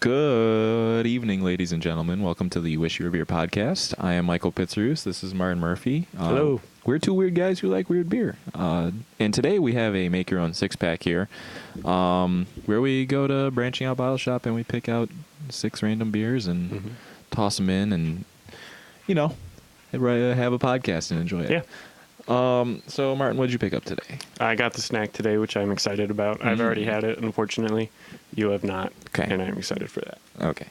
Good evening, ladies and gentlemen. Welcome to the Wish You Were Beer podcast. I am Michael Pitzerus. This is Martin Murphy. Hello. We're two weird guys who like weird beer. And today we have a make your own six pack here, where we go to Branching Out Bottle Shop and we pick out 6 random beers and toss them in and, have a podcast and enjoy it. Yeah. So Martin, what did you pick up today? I got the snack today, which I'm excited about. I've already had it, unfortunately. You have not. Okay. And I'm excited for that. Okay.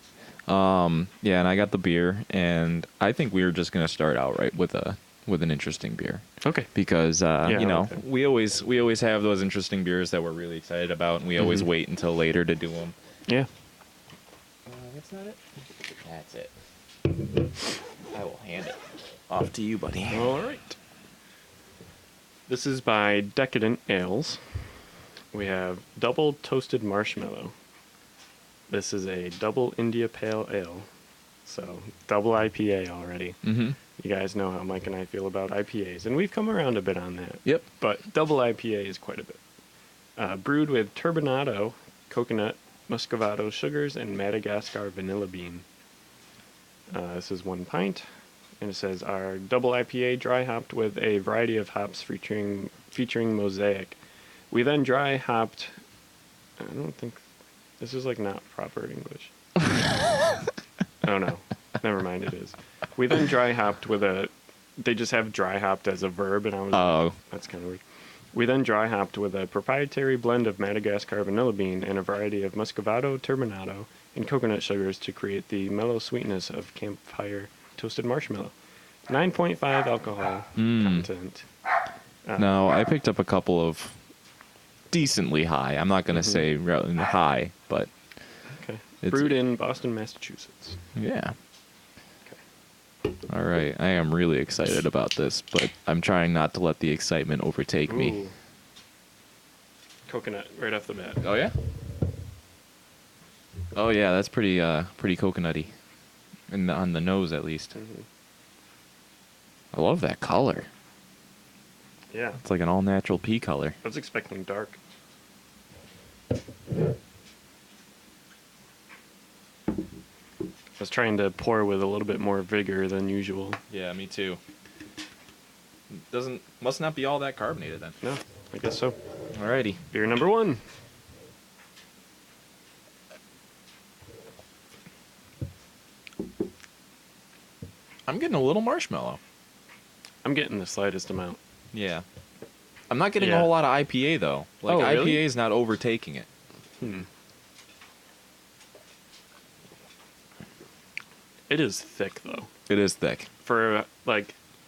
Yeah, and I got the beer, and I think we were just gonna start out right with an interesting beer. Okay. Because I like that. we always have those interesting beers that we're really excited about, and we always wait until later to do them. Yeah. That's not it. That's it. I will hand it off to you, buddy. All right. This is by Decadent Ales. We have Double Toasted Marshmallow. This is a double India Pale Ale. So, double IPA already. Mm-hmm. You guys know how Mike and I feel about IPAs, and we've come around a bit on that. Yep. But double IPA is quite a bit. Brewed with turbinado, coconut, muscovado sugars, and Madagascar vanilla bean. This is 1 pint, and it says our double IPA dry hopped with a variety of hops featuring mosaic. We then dry hopped. I don't think this is not proper English. Oh no, never mind. It is. We then dry hopped with a. They just have dry hopped as a verb, and I was. That's kind of weird. We then dry hopped with a proprietary blend of Madagascar vanilla bean and a variety of muscovado, turbinado, and coconut sugars to create the mellow sweetness of campfire toasted marshmallow. 9.5 alcohol content. No, I picked up a couple of decently high. I'm not gonna say really high, but Okay. It's- Brewed in Boston, Massachusetts. yeah. Okay. All right, I am really excited about this, but I'm trying not to let the excitement overtake me. Ooh. Coconut right off the bat. Oh yeah. Oh yeah, that's pretty coconutty, on the nose at least. I love that color. Yeah. It's like an all natural pea color. I was expecting dark. I was trying to pour with a little bit more vigor than usual. Yeah, me too. Must not be all that carbonated then. No, I guess so. Alrighty. Beer number 1. I'm getting a little marshmallow. I'm getting the slightest amount. Yeah. I'm not getting a Yeah. whole lot of IPA though. Like Oh, really? IPA is not overtaking it. It is thick, though. It is thick. For,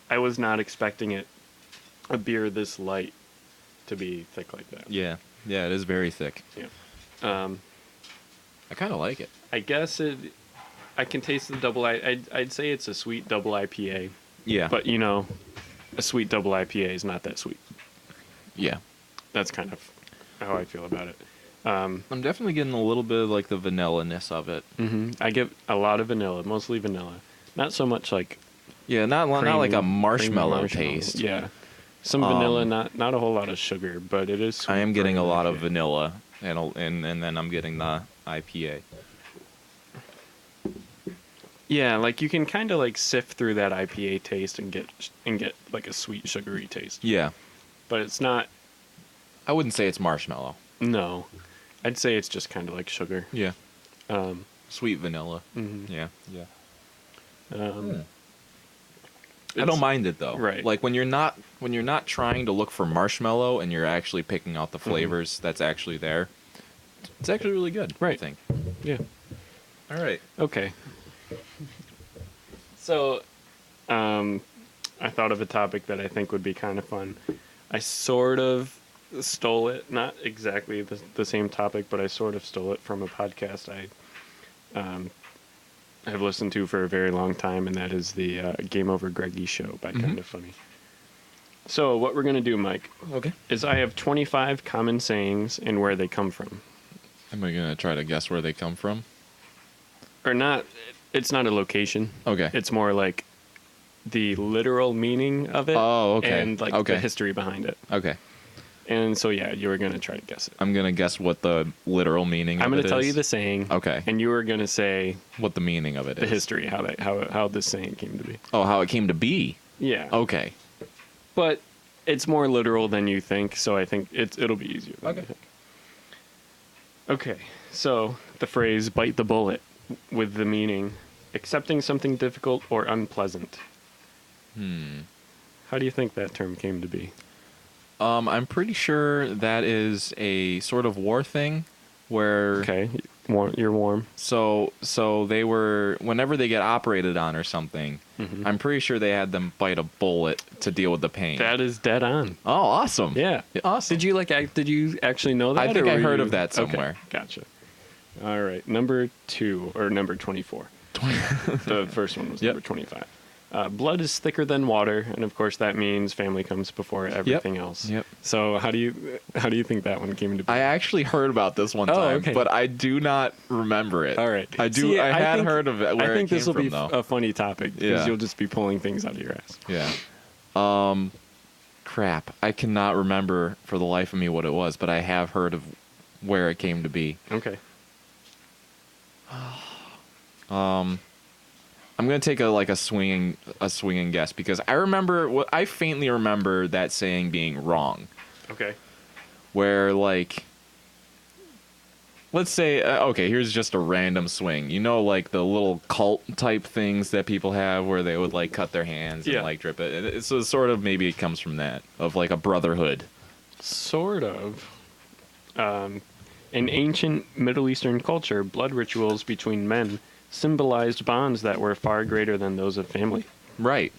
I was not expecting a beer this light to be thick like that. Yeah. Yeah, it is very thick. Yeah. I kind of like it. I guess I can taste the double I'd say it's a sweet double IPA. Yeah. But, a sweet double IPA is not that sweet. yeah. That's kind of how I feel about it. I'm definitely getting a little bit of like the vanilla-ness of it. I get a lot of vanilla, mostly vanilla. Not so much like Yeah, not like a creamy marshmallow taste. Yeah. Some vanilla, not a whole lot of sugar, but it is sweet. I am getting for a an lot of IPA. vanilla, and then I'm getting the IPA. Yeah, you can kind of sift through that IPA taste and get like a sweet sugary taste. Yeah. But it's not. I wouldn't say it's marshmallow. No, I'd say it's just kind of like sugar. Yeah. Sweet vanilla. Mhm. Yeah. Yeah. I It's- don't mind it though. Right. Like when you're not trying to look for marshmallow and you're actually picking out the flavors that's actually there. It's actually really good. I Right. think. Yeah. All right. Okay. So, I thought of a topic that I think would be kind of fun. I sort of stole it, not exactly the same topic, but I sort of stole it from a podcast I have listened to for a very long time, and that is the Game Over Greggy Show by Kind of Funny. So, what we're going to do, Mike, Okay. is I have 25 common sayings and where they come from. Am I gonna try to guess where they come from? Or not, it's not a location. Okay. It's more like the literal meaning of it. Oh, okay. And Okay. the history behind it. Okay. And so, yeah, you were going to try to guess it. I'm going to guess what the literal meaning I'm of it going to tell is. you the saying. Okay. And you were going to say What the meaning of it the is. history, how this saying came to be. Oh, how it came to be. Yeah. Okay. But it's more literal than you think, so I think it'll be easier than you think. Okay, so the phrase bite the bullet with the meaning accepting something difficult or unpleasant. How do you think that term came to be? I'm pretty sure that is a sort of war thing where Okay, you're warm. so they were whenever they get operated on or something, I'm pretty sure they had them bite a bullet to deal with the pain. That is dead on. Oh, awesome. Yeah. Awesome. Did you actually know that? I think or I were heard you- of that Okay, somewhere. gotcha. All right, number 2 or number 24. The first one was Yep. number 25. Blood is thicker than water, and of course that means family comes before everything else. Yep. So how do you think that one came into be? I actually heard about this one Oh, time, okay. but I do not remember it. All right. I do. See, I had think- heard of it. Where I think it came this will from, be though. a funny topic because Yeah. you'll just be pulling things out of your ass. Yeah. Crap. I cannot remember for the life of me what it was, but I have heard of where it came to be. Okay. I'm gonna take a swinging guess because I faintly remember that saying being wrong. Okay. Where let's say okay, here's just a random swing. You know, like the little cult type things that people have where they would like cut their hands Yeah. and like drip it. It's so sort of maybe it comes from that of like a brotherhood. Sort of. In ancient Middle Eastern culture, blood rituals between men symbolized bonds that were far greater than those of family. Right.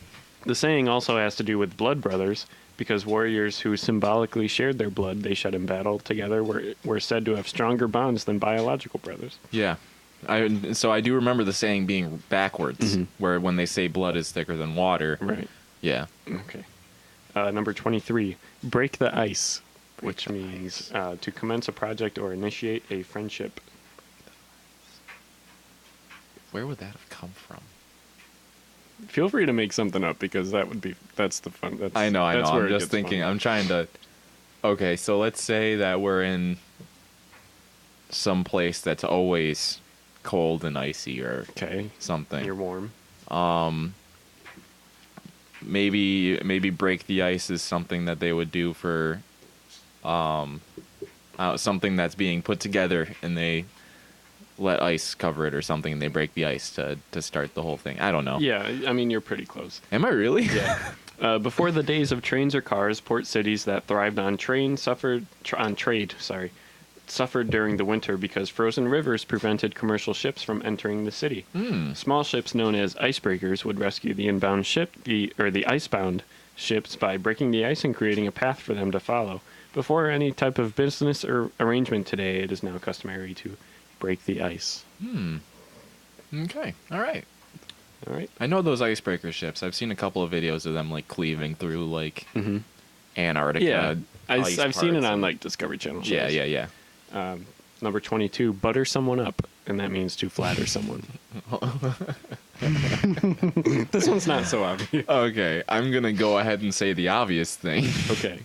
The saying also has to do with blood brothers, because warriors who symbolically shared their blood they shed in battle together were said to have stronger bonds than biological brothers. Yeah. So I do remember the saying being backwards, where when they say blood is thicker than water. Right. Yeah. Okay. Number 23, break the ice, which means to commence a project or initiate a friendship. Where would that have come from? Feel free to make something up because that's the fun. I know. That's where I'm it just gets thinking. fun. I'm trying to. Okay, so let's say that we're in some place that's always cold and icy or Okay. something. You're warm. Maybe break the ice is something that they would do for something that's being put together and they let ice cover it or something and they break the ice to start the whole thing. I don't know. Yeah, I mean you're pretty close. Am I really? Yeah. Before the days of trains or cars, port cities that thrived on trade suffered during the winter because frozen rivers prevented commercial ships from entering the city. Small ships known as icebreakers would rescue the inbound ship, the icebound ships by breaking the ice and creating a path for them to follow. Before any type of business or arrangement today, it is now customary to break the ice. Okay. All right. All right. I know those icebreaker ships. I've seen a couple of videos of them like cleaving through like Antarctica. Yeah, ice I've seen it parts on and- like Discovery Channel shows. Yeah. Number 22, butter someone up, and that means to flatter someone. This one's not so obvious. Okay, I'm gonna go ahead and say the obvious thing. Okay.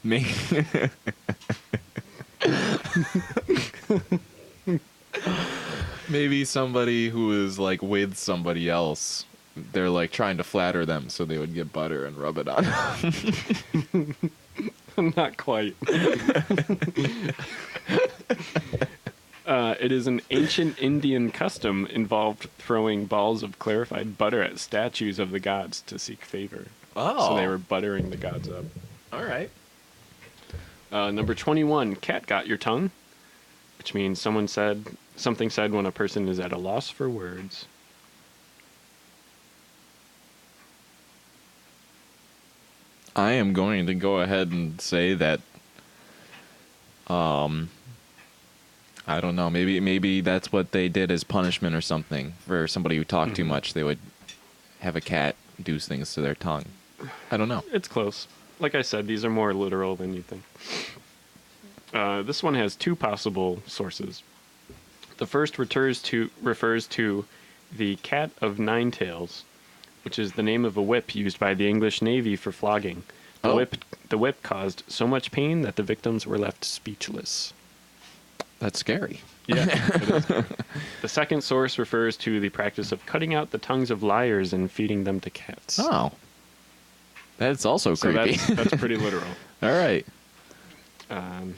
Maybe somebody who is like with somebody else, they're like trying to flatter them, so they would get butter and rub it on. Not quite. It is an ancient Indian custom involved throwing balls of clarified butter at statues of the gods to seek favor. Oh. So they were buttering the gods up. All right. Number 21, cat got your tongue, which means something said when a person is at a loss for words. I am going to go ahead and say that. I don't know. Maybe that's what they did as punishment or something for somebody who talked too much. They would have a cat do things to their tongue. I don't know. It's close. Like I said, these are more literal than you think. This one has two possible sources. The first refers to the cat of nine tails, which is the name of a whip used by the English Navy for flogging. Oh. The whip caused so much pain that the victims were left speechless. That's scary. Yeah. It is. The second source refers to the practice of cutting out the tongues of liars and feeding them to cats. Oh. That's also So creepy. that's pretty literal. All right. Um,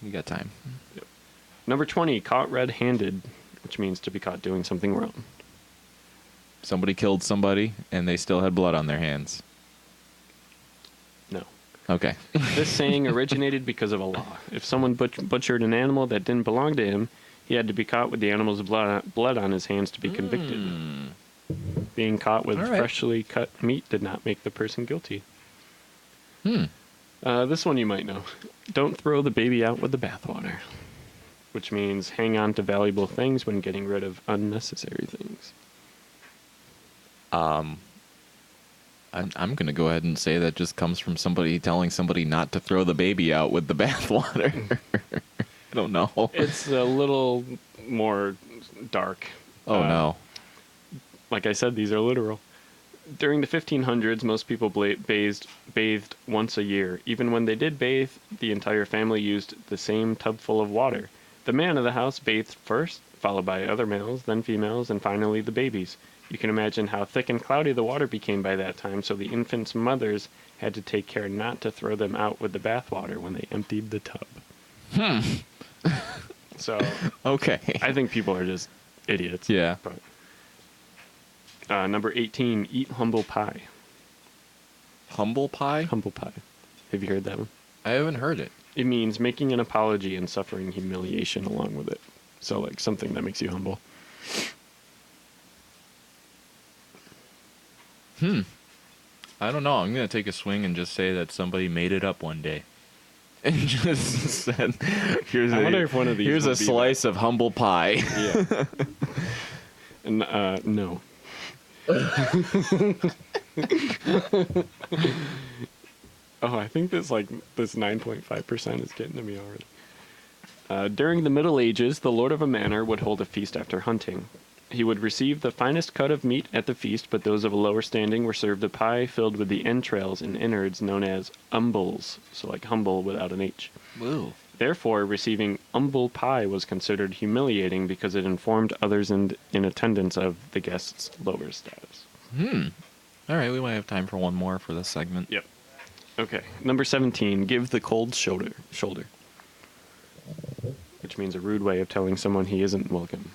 You got time. Number 20, caught red-handed, which means to be caught doing something wrong. Somebody killed somebody and they still had blood on their hands. No. Okay. This saying originated because of a law. If someone butchered an animal that didn't belong to him, he had to be caught with the animal's blood on his hands to be convicted. Being caught with All right. freshly cut meat did not make the person guilty. This one you might know. Don't throw the baby out with the bathwater, which means hang on to valuable things when getting rid of unnecessary things. I'm going to go ahead and say that just comes from somebody telling somebody not to throw the baby out with the bathwater. I don't know. It's a little more dark. Oh, no. Like I said, these are literal. During the 1500s, most people bathed once a year. Even when they did bathe, the entire family used the same tub full of water. The man of the house bathed first, followed by other males, then females, and finally the babies. You can imagine how thick and cloudy the water became by that time, so the infants' mothers had to take care not to throw them out with the bathwater when they emptied the tub. So, Okay. I think people are just idiots. Yeah. But number 18, eat humble pie. Humble pie? Humble pie. Have you heard that one? I haven't heard it. It means making an apology and suffering humiliation along with it. So, like, something that makes you humble. I don't know. I'm going to take a swing and just say that somebody made it up one day. And just said, here's I wonder if one of these here's would a be slice of humble pie. Yeah. And, no. Oh, I think this 9.5% is getting to me already. During the Middle Ages, the lord of a manor would hold a feast after hunting. He would receive the finest cut of meat at the feast, but those of a lower standing were served a pie filled with the entrails and innards known as umbles, so like humble without an H. Woo. Therefore, receiving umble pie was considered humiliating because it informed others in attendance of the guest's lower status. All right, we might have time for one more for this segment. Yep. Okay. Number 17, give the cold shoulder. Which means a rude way of telling someone he isn't welcome.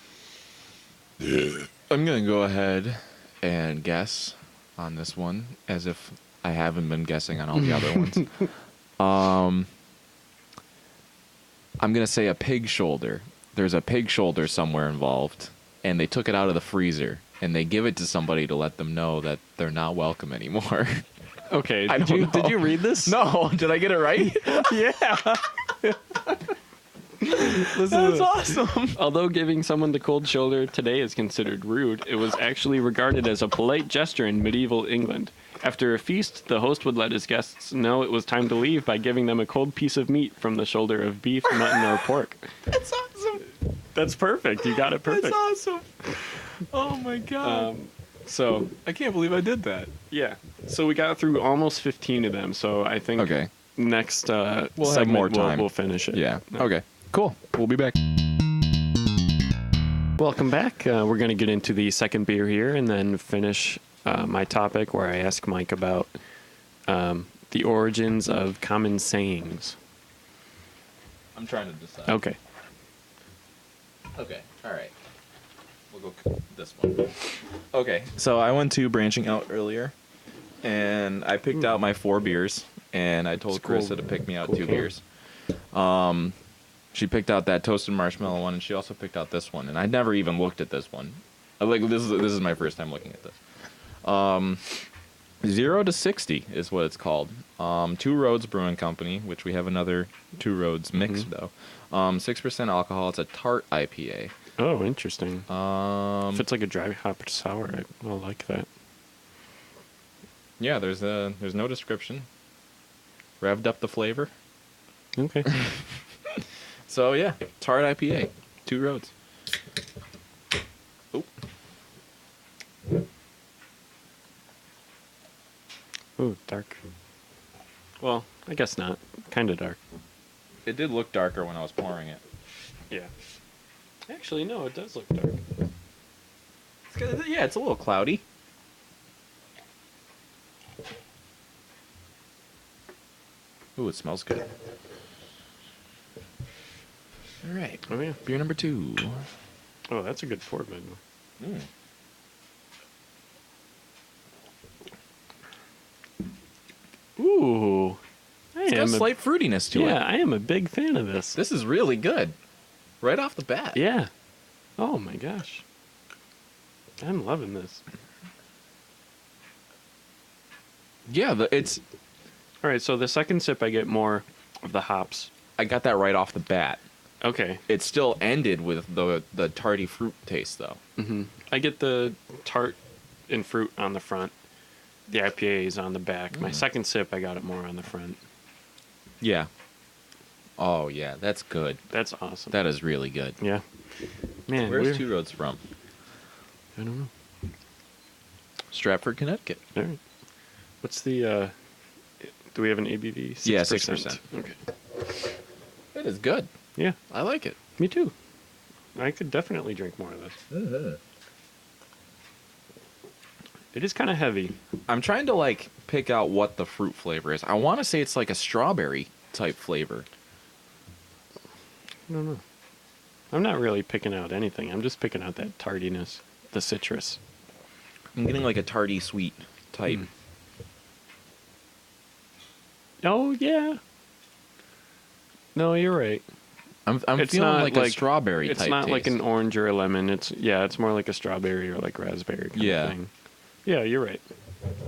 I'm going to go ahead and guess on this one as if I haven't been guessing on all the other ones. I'm going to say a pig shoulder. There's a pig shoulder somewhere involved, and they took it out of the freezer, and they give it to somebody to let them know that they're not welcome anymore. Okay. I don't know. Did you read this? No, did I get it right? Yeah. That's awesome. Although giving someone the cold shoulder today is considered rude, it was actually regarded as a polite gesture in medieval England. After a feast, the host would let his guests know it was time to leave by giving them a cold piece of meat from the shoulder of beef, mutton, or pork. That's awesome. That's perfect. You got it perfect. That's awesome. Oh my god. So, I can't believe I did that. yeah. So we got through almost 15 of them. So I think Okay. next have segment more time. We'll finish it. Yeah. Okay. Cool. We'll be back. Welcome back. We're going to get into the second beer here and then finish my topic where I ask Mike about the origins of common sayings. I'm trying to decide. Okay. Okay. All right. We'll go this one. Okay. So I went to Branching Out earlier, and I picked out my 4 beers, and I told Cool. Krista to pick me out Cool 2 can. beers. She picked out that toasted marshmallow one, and she also picked out this one. And I'd never even looked at this one. This is my first time looking at this. 0 to 60 is what it's called. Two Roads Brewing Company, which we have another Two Roads mix though. 6% alcohol. It's a tart IPA. Oh, interesting. Um, If it's like a dry hop sour, I'll like that. Yeah, there's no description. Revved up the flavor. Okay. So yeah, tart IPA, Two Roads. Oh, Ooh, dark. Well, I guess not. Kind of dark. It did look darker when I was pouring it. Yeah. Actually, no, it does look dark. Yeah, it's a little cloudy. Ooh, it smells good. All right. Oh, yeah. Beer number 2. Oh, that's a good pour, bud. Mm. Ooh. It's got slight fruitiness to it. Yeah, I am a big fan of this. This is really good. Right off the bat. Yeah. Oh, my gosh. I'm loving this. Yeah, it's... All right, so the second sip, I get more of the hops. I got that right off the bat. Okay. It still ended with the tarty fruit taste, though. Mm-hmm. I get the tart and fruit on the front. The IPA is on the back. My second sip, I got it more on the front. Yeah. Oh, yeah, that's good. That's awesome. That is really good. Yeah. Man, Where's Two Roads from? I don't know. Stratford, Connecticut. All right. What's the... do we have an ABV? 6%. Yeah, 6%. Okay. It is good. Yeah, I like it. me too. I could definitely drink more of this. It is kind of heavy. I'm trying to, like, pick out what the fruit flavor is. I want to say it's like a strawberry type flavor. I don't know. I'm not really picking out anything. I'm just picking out that tardiness, the citrus. I'm getting like a tarty sweet type. Mm. Oh, yeah. No, you're right. I'm It's feeling not like a strawberry It's type not like taste. an orange or a lemon. It's more like a strawberry or like raspberry kind Yeah. of thing. Yeah, you're right.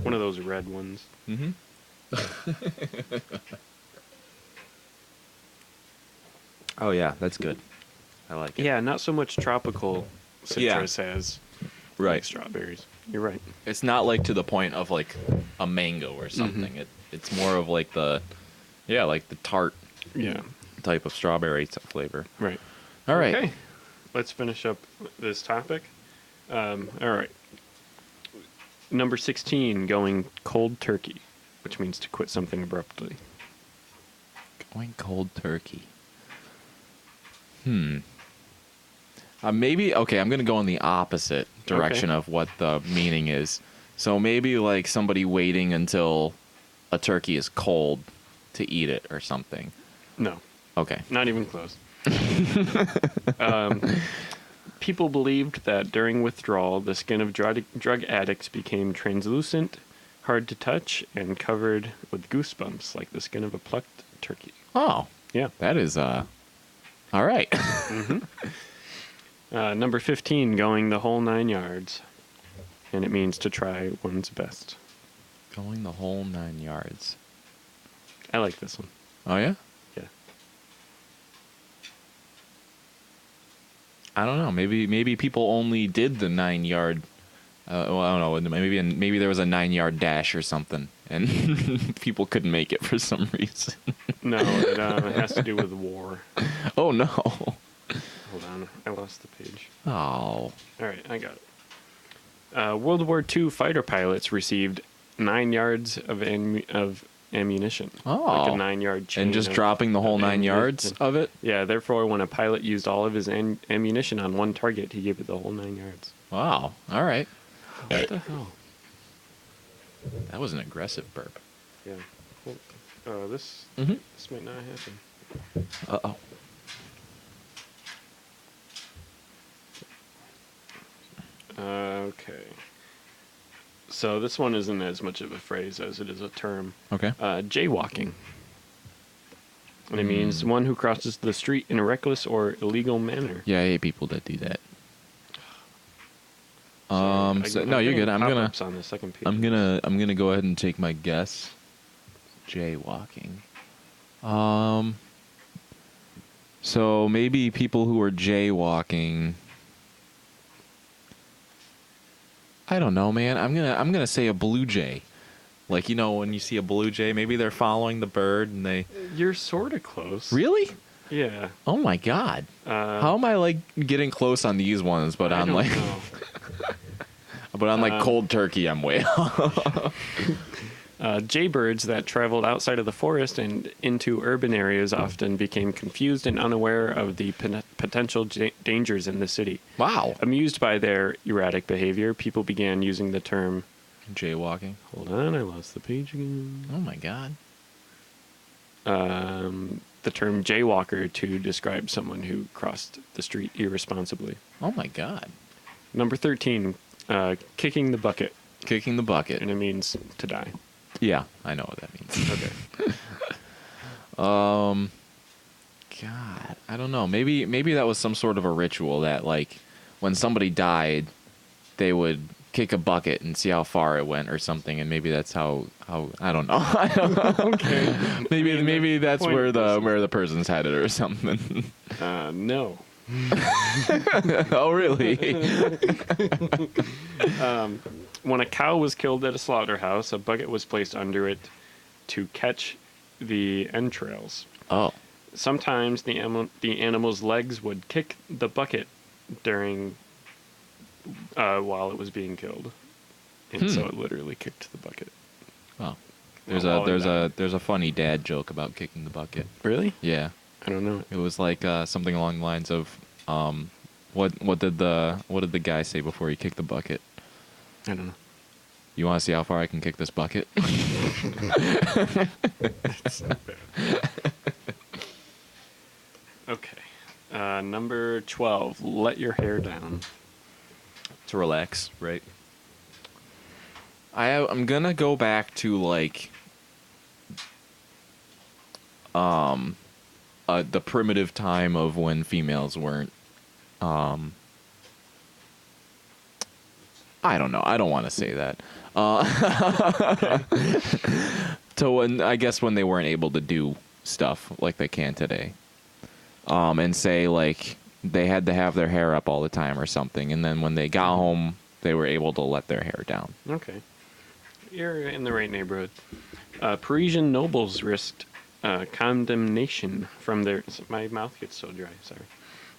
One of those red ones. Mm-hmm. Oh, yeah, that's good. I like it. Yeah, not so much tropical citrus as like Right. strawberries. You're right. It's not like to the point of like a mango or something. It's more of like like the tart Yeah. type of strawberry flavor. Right. All right. Okay. Let's finish up this topic. All right. Number 16, going cold turkey, which means to quit something abruptly. Going cold turkey. Maybe, okay, I'm going to go in the opposite direction of what the meaning is. So maybe like somebody waiting until a turkey is cold to eat it or something. No, Okay. not even close. People believed that during withdrawal, the skin of drug addicts became translucent, hard to touch, and covered with goosebumps like the skin of a plucked turkey. Oh, Yeah. that is, all right. Number 15, going the whole 9 yards. And it means to try one's best. Going the whole 9 yards. I like this one. Oh, yeah? Yeah. I don't know. Maybe people only did the 9 yard. Well, I don't know. Maybe there was a 9 yard dash or something, and people couldn't make it for some reason. No, it has to do with war. Oh no! Hold on, I lost the page. Oh, All right, I got it. World War II fighter pilots received 9 yards of ammunition. Like a 9-yard chain. and just dropping the whole of 9 yards ammunition. of it. Yeah, therefore, when a pilot used all of his ammunition on one target, he gave it the whole 9 yards. Wow. All right. What the hell? That was an aggressive burp. Yeah. Well, this Mhm. this might not happen. Uh-oh. Okay. So this one isn't as much of a phrase as it is a term. Okay. Jaywalking. And it means one who crosses the street in a reckless or illegal manner. Yeah, I hate people that do that. I'm No, you're good. getting I'm pop-ups on the second page. gonna go ahead and take my guess. Jaywalking. So maybe people who are jaywalking. I don't know, man. I'm gonna say a blue jay. Like, you know, when you see a blue jay, maybe they're following the bird and they. You're sort of close. Really? Yeah. Oh my god. How am I like getting close on these ones, but I on don't like know. but on like cold turkey I'm way off. Jaybirds that traveled outside of the forest and into urban areas often became confused and unaware of the potential dangers in the city. Wow. Amused by their erratic behavior, people began using the term... Jaywalking. Hold on, I lost the page again. Oh my god. The term jaywalker to describe someone who crossed the street irresponsibly. Oh my god. Number 13, kicking the bucket. Kicking the bucket. And it means to die. Yeah, I know what that means. Okay. God, I don't know. Maybe that was some sort of a ritual that, like, when somebody died, they would kick a bucket and see how far it went or something, and maybe that's how I don't know. Okay. Maybe that's where the person's had it or something. No. Oh, really? When a cow was killed at a slaughterhouse, a bucket was placed under it to catch the entrails. Oh. Sometimes the animal's legs would kick the bucket during while it was being killed, and so it literally kicked the bucket. Oh. There's a funny dad joke about kicking the bucket. Really? Yeah. I don't know. It was like something along the lines of, what did the guy say before he kicked the bucket? I don't know. You want to see how far I can kick this bucket? That's not bad. Okay. Number 12. Let your hair down. To relax, right? I'm gonna go back to like the primitive time of when females weren't I don't know. I don't want to say that. To when they weren't able to do stuff like they can today. And say like they had to have their hair up all the time or something, and then when they got home, they were able to let their hair down. Okay. You're in the right neighborhood. Parisian nobles risked condemnation from their... My mouth gets so dry, sorry.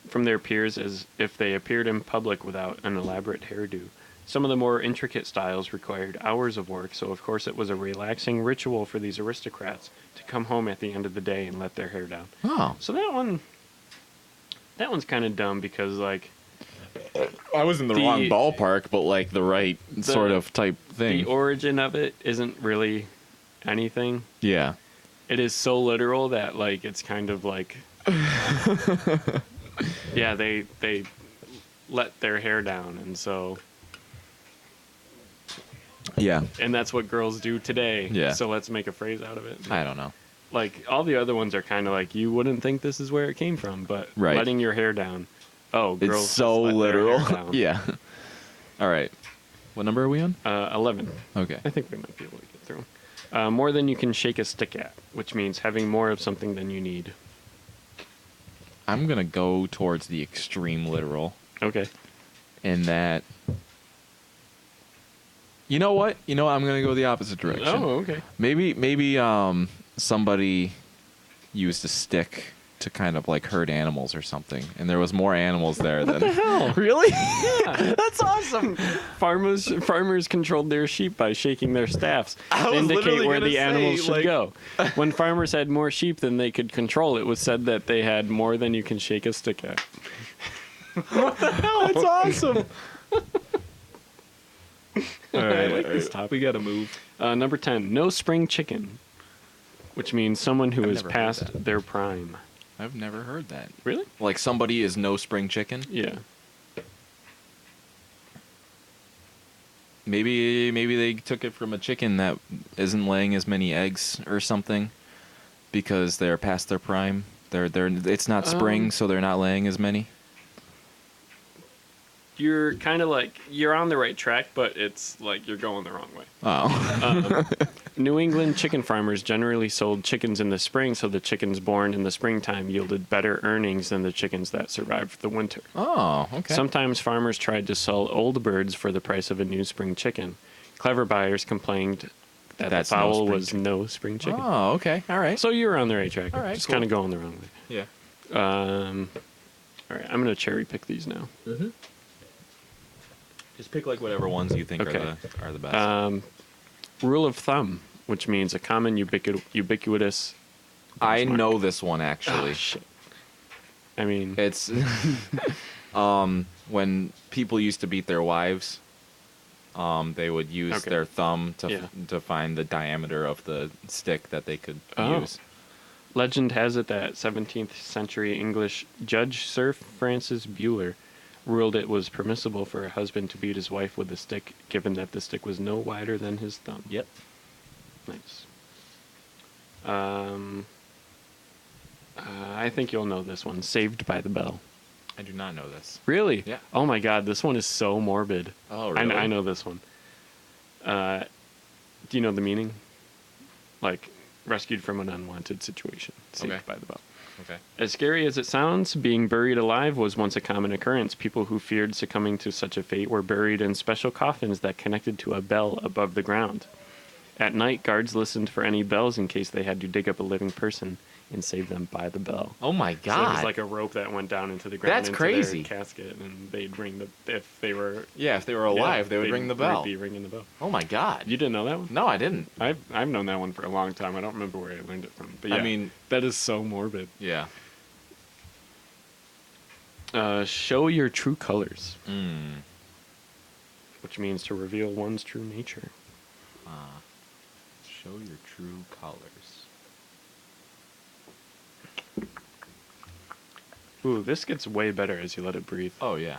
From their peers as if they appeared in public without an elaborate hairdo. Some of the more intricate styles required hours of work, so of course it was a relaxing ritual for these aristocrats to come home at the end of the day and let their hair down. Oh. So that one's kind of dumb because, like... I was in the wrong ballpark, but like the right sort of type thing. The origin of it isn't really anything. Yeah. It is so literal that, like, it's kind of like... yeah, they let their hair down, and so... Yeah. And that's what girls do today. Yeah. So let's make a phrase out of it. I don't know. Like, all the other ones are kind of like, you wouldn't think this is where it came from, but letting your hair down. Oh, girls. It's so just let their literal. hair down. Yeah. All right. What number are we on? 11. Okay. I think we might be able to get through. More than you can shake a stick at, which means having more of something than you need. I'm going to go towards the extreme literal. Okay. In that... You know what? I'm going to go the opposite direction. Oh, okay. Maybe somebody used a stick to kind of like herd animals or something, and there was more animals there than... What the hell? Really? Yeah. That's awesome. Farmers controlled their sheep by shaking their staffs I to was indicate literally where gonna the animals say, should like- go. When farmers had more sheep than they could control, it was said that they had more than you can shake a stick at. What the hell? That's awesome. All right, I like this topic. We got to move. Number 10, no spring chicken, which means someone who I've is never heard past that. their prime. I've never heard that. Really? Like somebody is no spring chicken? Yeah. Maybe they took it from a chicken that isn't laying as many eggs or something because they're past their prime. It's not spring, so they're not laying as many. You're kind of like, you're on the right track, but it's like you're going the wrong way. Oh. New England chicken farmers generally sold chickens in the spring, so the chickens born in the springtime yielded better earnings than the chickens that survived the winter. Oh, okay. Sometimes farmers tried to sell old birds for the price of a new spring chicken. Clever buyers complained that That's the no fowl spring was chicken. no spring chicken. Oh, okay. All right. So you were on the right track. All right, Just cool. kind of going the wrong way. Yeah. All right, I'm going to cherry pick these now. Mm-hmm. Just pick like whatever ones you think Okay. are the best. Rule of thumb. which means a common ubiquitous. I benchmark. know this one actually. Oh, shit. I mean, It's when people used to beat their wives, they would use Okay. their thumb Yeah. to find the diameter of the stick that they could Oh. use. legend has it that 17th century English Judge Sir Francis Buller ruled it was permissible for a husband to beat his wife with a stick, given that the stick was no wider than his thumb. Yep. Nice. I think you'll know this one. Saved by the Bell. I do not know this. Really? Yeah. Oh my God, this one is so morbid. Oh, really? I know this one. Do you know the meaning? Like, rescued from an unwanted situation. Saved Okay. by the Bell. Okay. As scary as it sounds, being buried alive was once a common occurrence. People who feared succumbing to such a fate were buried in special coffins that connected to a bell above the ground. At night, guards listened for any bells in case they had to dig up a living person and save them by the bell. Oh my So it God. was like a rope that went down into the ground. That's into crazy. Their casket, and they'd ring the if they were Yeah, if they were alive, they would ring the bell. Be ringing the bell. Oh my God. You didn't know that one? No, I didn't. I've known that one for a long time. I don't remember where I learned it from. But yeah, I mean, that is so morbid. yeah. Show your true colors, Mm. which means to reveal one's true nature. Show your true colors. Ooh, this gets way better as you let it breathe. Oh yeah.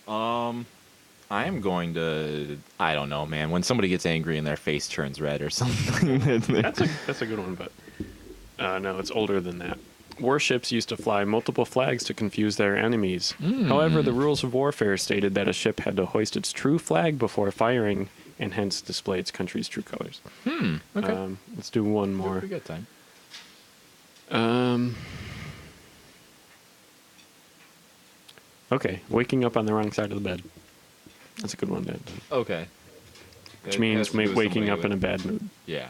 I am going to. I don't know, man. When somebody gets angry and their face turns red or something. That's a good one, but no, it's older than that. Warships used to fly multiple flags to confuse their enemies. However, the rules of warfare stated that a ship had to hoist its true flag before firing, and hence display its country's true colors. Okay. Let's do one more. We got time. Okay, waking up on the wrong side of the bed. That's a good one, Dad. Okay. Which means waking up in a bad mood. Yeah.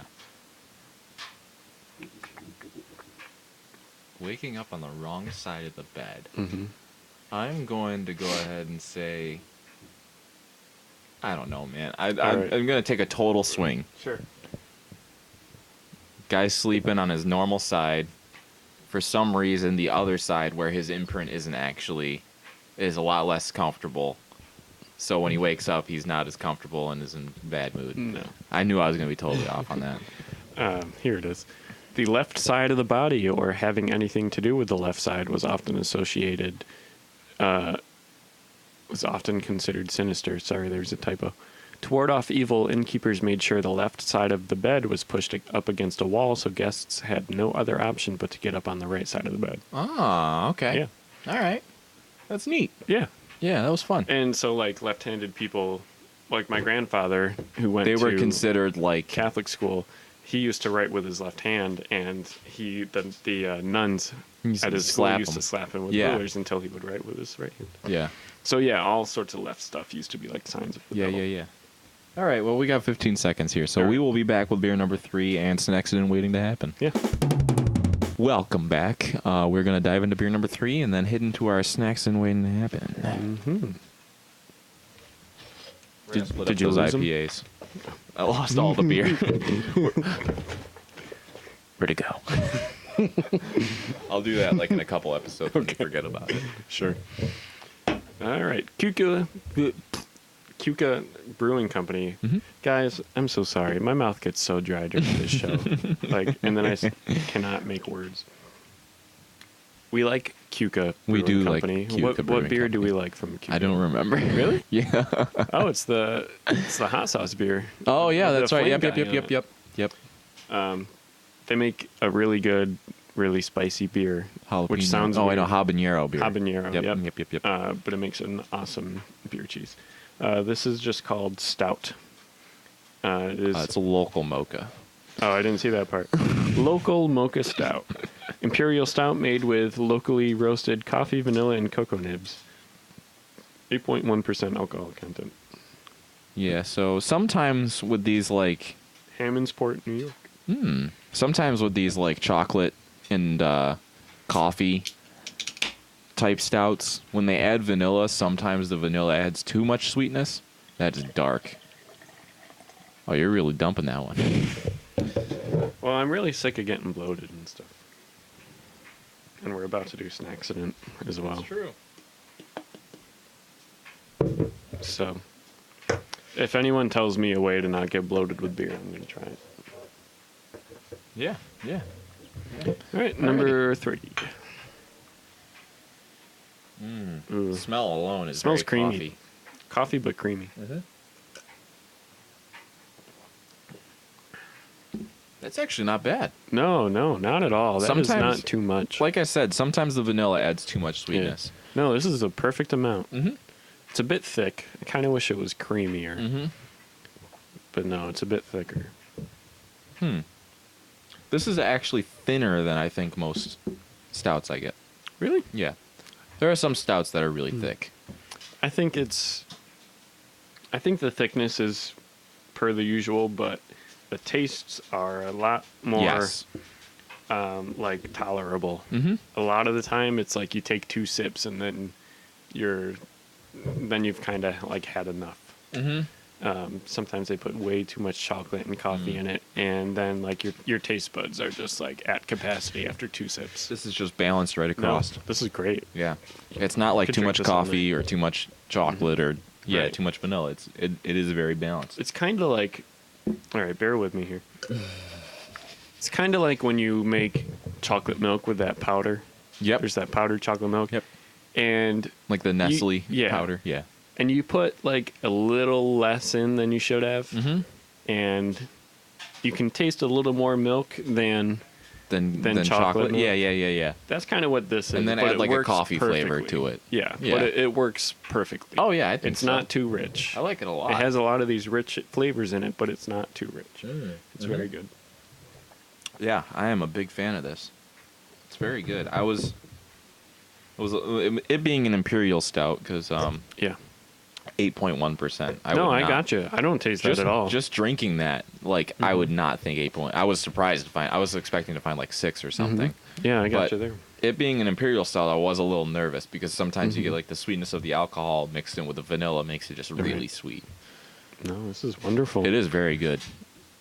Waking up on the wrong side of the bed. Mm-hmm. I'm going to go ahead and say. I don't know, man. I'm right. going to take a total swing. Sure. Guy's sleeping on his normal side. For some reason, the other side, where his imprint isn't actually, is a lot less comfortable. So when he wakes up, he's not as comfortable and is in bad mood. No. I knew I was going to be totally off on that. Here it is. The left side of the body, or having anything to do with the left side, was often associated, was often considered sinister. Sorry, there's a typo. To ward off evil, innkeepers made sure the left side of the bed was pushed up against a wall, so guests had no other option but to get up on the right side of the bed. Oh, okay. Yeah. All right. That's neat. Yeah. Yeah, that was fun. And so, like, left-handed people, like my grandfather, who went They were to considered like Catholic school, he used to write with his left hand, and the nuns Used at to his school slap used him. to slap him with Yeah. rulers until he would write with his right hand. yeah. So yeah, all sorts of left stuff used to be like signs of the devil. Yeah. All right. Well, we got 15 seconds here, so All right. we will be back with beer number 3 and an accident waiting to happen. Yeah. Welcome back. We're gonna dive into beer number 3 and then head into our snacks and waiting to happen. Mm-hmm. Did you those lose 'em? IPAs? I lost all the beer. Where'd it go? I'll do that like in a couple episodes when you forget about it. Sure. All right, Kuka Brewing Company. Mm-hmm. Guys, I'm so sorry. My mouth gets so dry during this show. And then I cannot make words. We like Kuka We Brewing do like Company. Kuka What Brewing beer do we Company. like from Kuka? I don't remember. Really? Yeah. Oh, it's the hot sauce beer. Oh yeah, With the that's right. flame Yep. guy in it. They make a really good, really spicy beer, Jalapeno. which sounds I weird. know habanero beer. Habanero. Yep. But it makes an awesome beer cheese. This is just called Stout. It is. It's a local mocha. Oh, I didn't see that part. Local mocha stout. Imperial stout made with locally roasted coffee, vanilla, and cocoa nibs. 8.1% alcohol content. Yeah. So sometimes with these like, Hammondsport, New York. sometimes with these like chocolate and coffee type stouts, when they add vanilla, sometimes the vanilla adds too much sweetness. That is dark. Oh, you're really dumping that one. Well, I'm really sick of getting bloated and stuff. And we're about to do Snacksident as well. true. So, if anyone tells me a way to not get bloated with beer, I'm going to try it. Yeah, yeah. All right, number 3. Ooh. The smell alone is Smells very creamy. coffee. Coffee, but creamy. That's actually not bad. No, not at all. That is Sometimes- not too much. Like I said, sometimes the vanilla adds too much sweetness. No, this is a perfect amount. Mm-hmm. It's a bit thick. I kind of wish it was creamier. Mm-hmm. But no, it's a bit thicker. This is actually thinner than I think most stouts I get. Really? Yeah. There are some stouts that are really thick. I think the thickness is per the usual, but the tastes are a lot more Yes. like tolerable. Mm-hmm. A lot of the time it's like you take 2 sips and then you've kind of like had enough. Mm-hmm. Sometimes they put way too much chocolate and coffee in it, and then like your taste buds are just like at capacity after 2 sips. This is just balanced right No, across. this is great. Yeah. It's not like Could too drink much this all coffee or too much chocolate or Right. too much vanilla. It is very balanced. It's kind of like, all right, bear with me here. It's kind of like when you make chocolate milk with that powder. Yep. There's that powdered chocolate milk. Yep. And Like the Nestle yeah. powder. Yeah. and you put like a little less in than you should have, Mm-hmm. and you can taste a little more milk than. Than chocolate chocolate. milk. Yeah. That's kind of what this is. And then but add it like a works coffee flavor perfectly. to it. Yeah, Yeah. but it works perfectly. Oh yeah, I think It's so. not too rich. I like it a lot. It has a lot of these rich flavors in it, but it's not too rich. It's very good. Yeah, I am a big fan of this. It's very good. It being an imperial stout because Yeah. 8.1%. No, I got you. I don't taste that at all. Just drinking that, like I would not think 8. I was surprised to find. I was expecting to find like 6 or something. yeah, I got but you there. It being an imperial stout, I was a little nervous because sometimes you Mm-hmm. get like the sweetness of the alcohol mixed in with the vanilla makes it just really Right. sweet. No, this is wonderful. It is very good.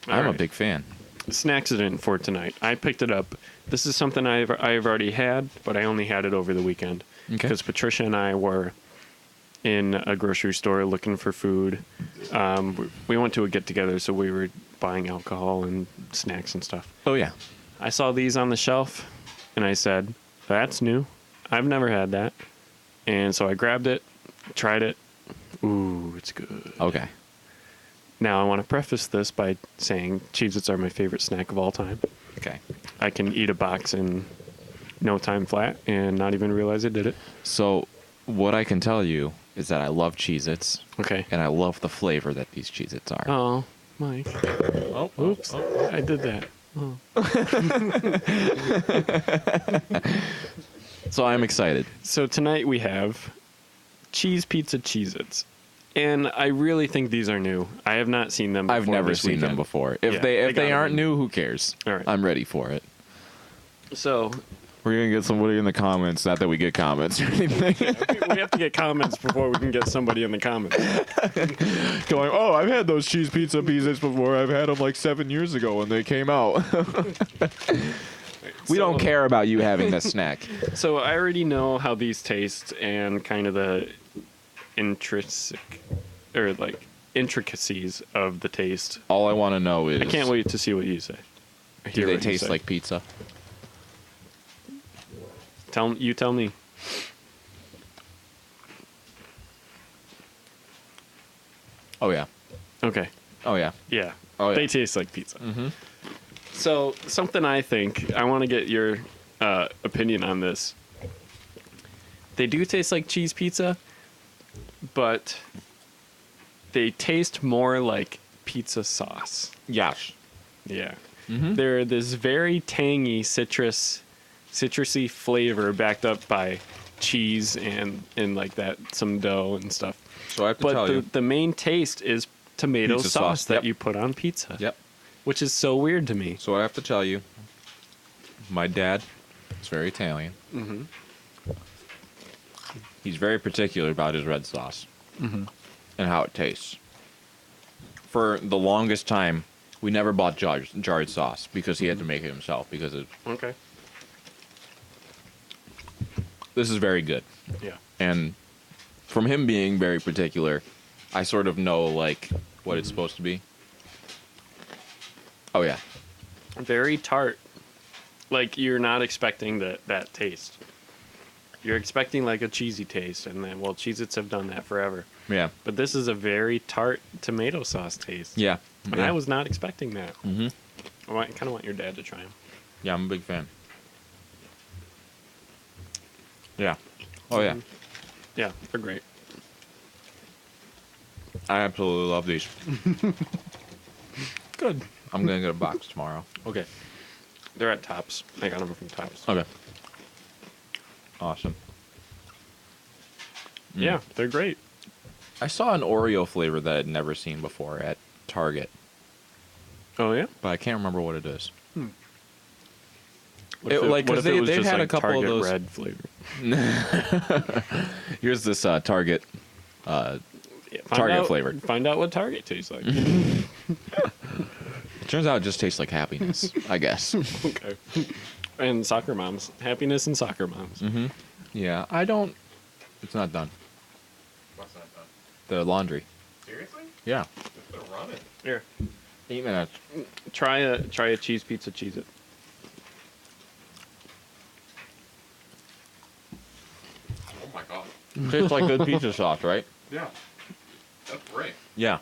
All I'm a right. big fan. Snacksident for tonight. I picked it up. This is something I've already had, but I only had it over the weekend Okay. because Patricia and I were in a grocery store looking for food. We went to a get together, so we were buying alcohol and snacks and stuff. Oh yeah. I saw these on the shelf, and I said, "That's new. I've never had that." And so I grabbed it, tried it. Ooh, it's good. Okay. Now I want to preface this by saying Cheez-Its are my favorite snack of all time. Okay. I can eat a box in no time flat and not even realize I did it. So what I can tell you is that I love Cheez-Its Okay. and I love the flavor that these Cheez-Its are. Oh, Mike. Oh, Oops. I did that. Oh. So I'm excited. So tonight we have cheese pizza Cheez-Its. And I really think these are new. I have not seen them before. I've never this seen them weekend. before. Yeah, If they they gotta aren't be. new, who cares? All right. I'm ready for it. So We're gonna get somebody in the comments. Not that we get comments or anything. we have to get comments before we can get somebody in the comments. Going, oh, I've had those cheese pizza pizzas before. I've had them like 7 years ago when they came out. We don't care about you having this snack. So I already know how these taste and kind of the intricacies of the taste. All I want to know is, I can't wait to see what you say. do Hear they what you taste say. like pizza? Tell me. Oh yeah. Okay. Oh yeah. Yeah. Oh, yeah. They taste like pizza. Mm-hmm. So something I think I want to get your opinion on this. They do taste like cheese pizza, but they taste more like pizza sauce. Yash. Yeah. Mm-hmm. They're this very tangy citrusy flavor backed up by cheese and like that some dough and stuff. So I have to But tell you. the main taste is tomato Pizza sauce sauce, that yep. you put on pizza. Yep. Which is so weird to me. So I have to tell you, my dad is very Italian. Mm-hmm. He's very particular about his red sauce and how it tastes. for the longest time, we never bought jarred sauce because he had to make it himself. Because Okay. this is very good, Yeah. and from him being very particular, I sort of know like what it's supposed to be. Oh yeah, Very tart. Like you're not expecting that taste. You're expecting like a cheesy taste, and then Cheez-Its have done that forever. yeah, But this is a very tart tomato sauce taste. yeah. And yeah. I was not expecting that. Mm-hmm. I kind of want your dad to try them. Yeah, I'm a big fan. Yeah. Oh yeah. Yeah, they're great. I absolutely love these. Good. I'm gonna get a box tomorrow. Okay. They're at Tops. I got them from Tops. Okay. Awesome. Yeah, they're great. I saw an Oreo flavor that I'd never seen before at Target, Oh yeah. but I can't remember what it is. What It- if like, 'cause what if it they- was they've just had a like couple of Target those- red flavor. Here's this Target. Yeah, Target flavored. Find out what Target tastes like. It turns out it just tastes like happiness, I guess. Okay. And soccer moms. Happiness and soccer moms. Mm-hmm. Yeah, I don't. It's not done. What's not done? The laundry. Seriously? Yeah. Just put a run in. Here. 8 minutes. Try a cheese pizza, cheese it. Oh my god. Tastes like good pizza sauce, right? Yeah. That's great. Yeah.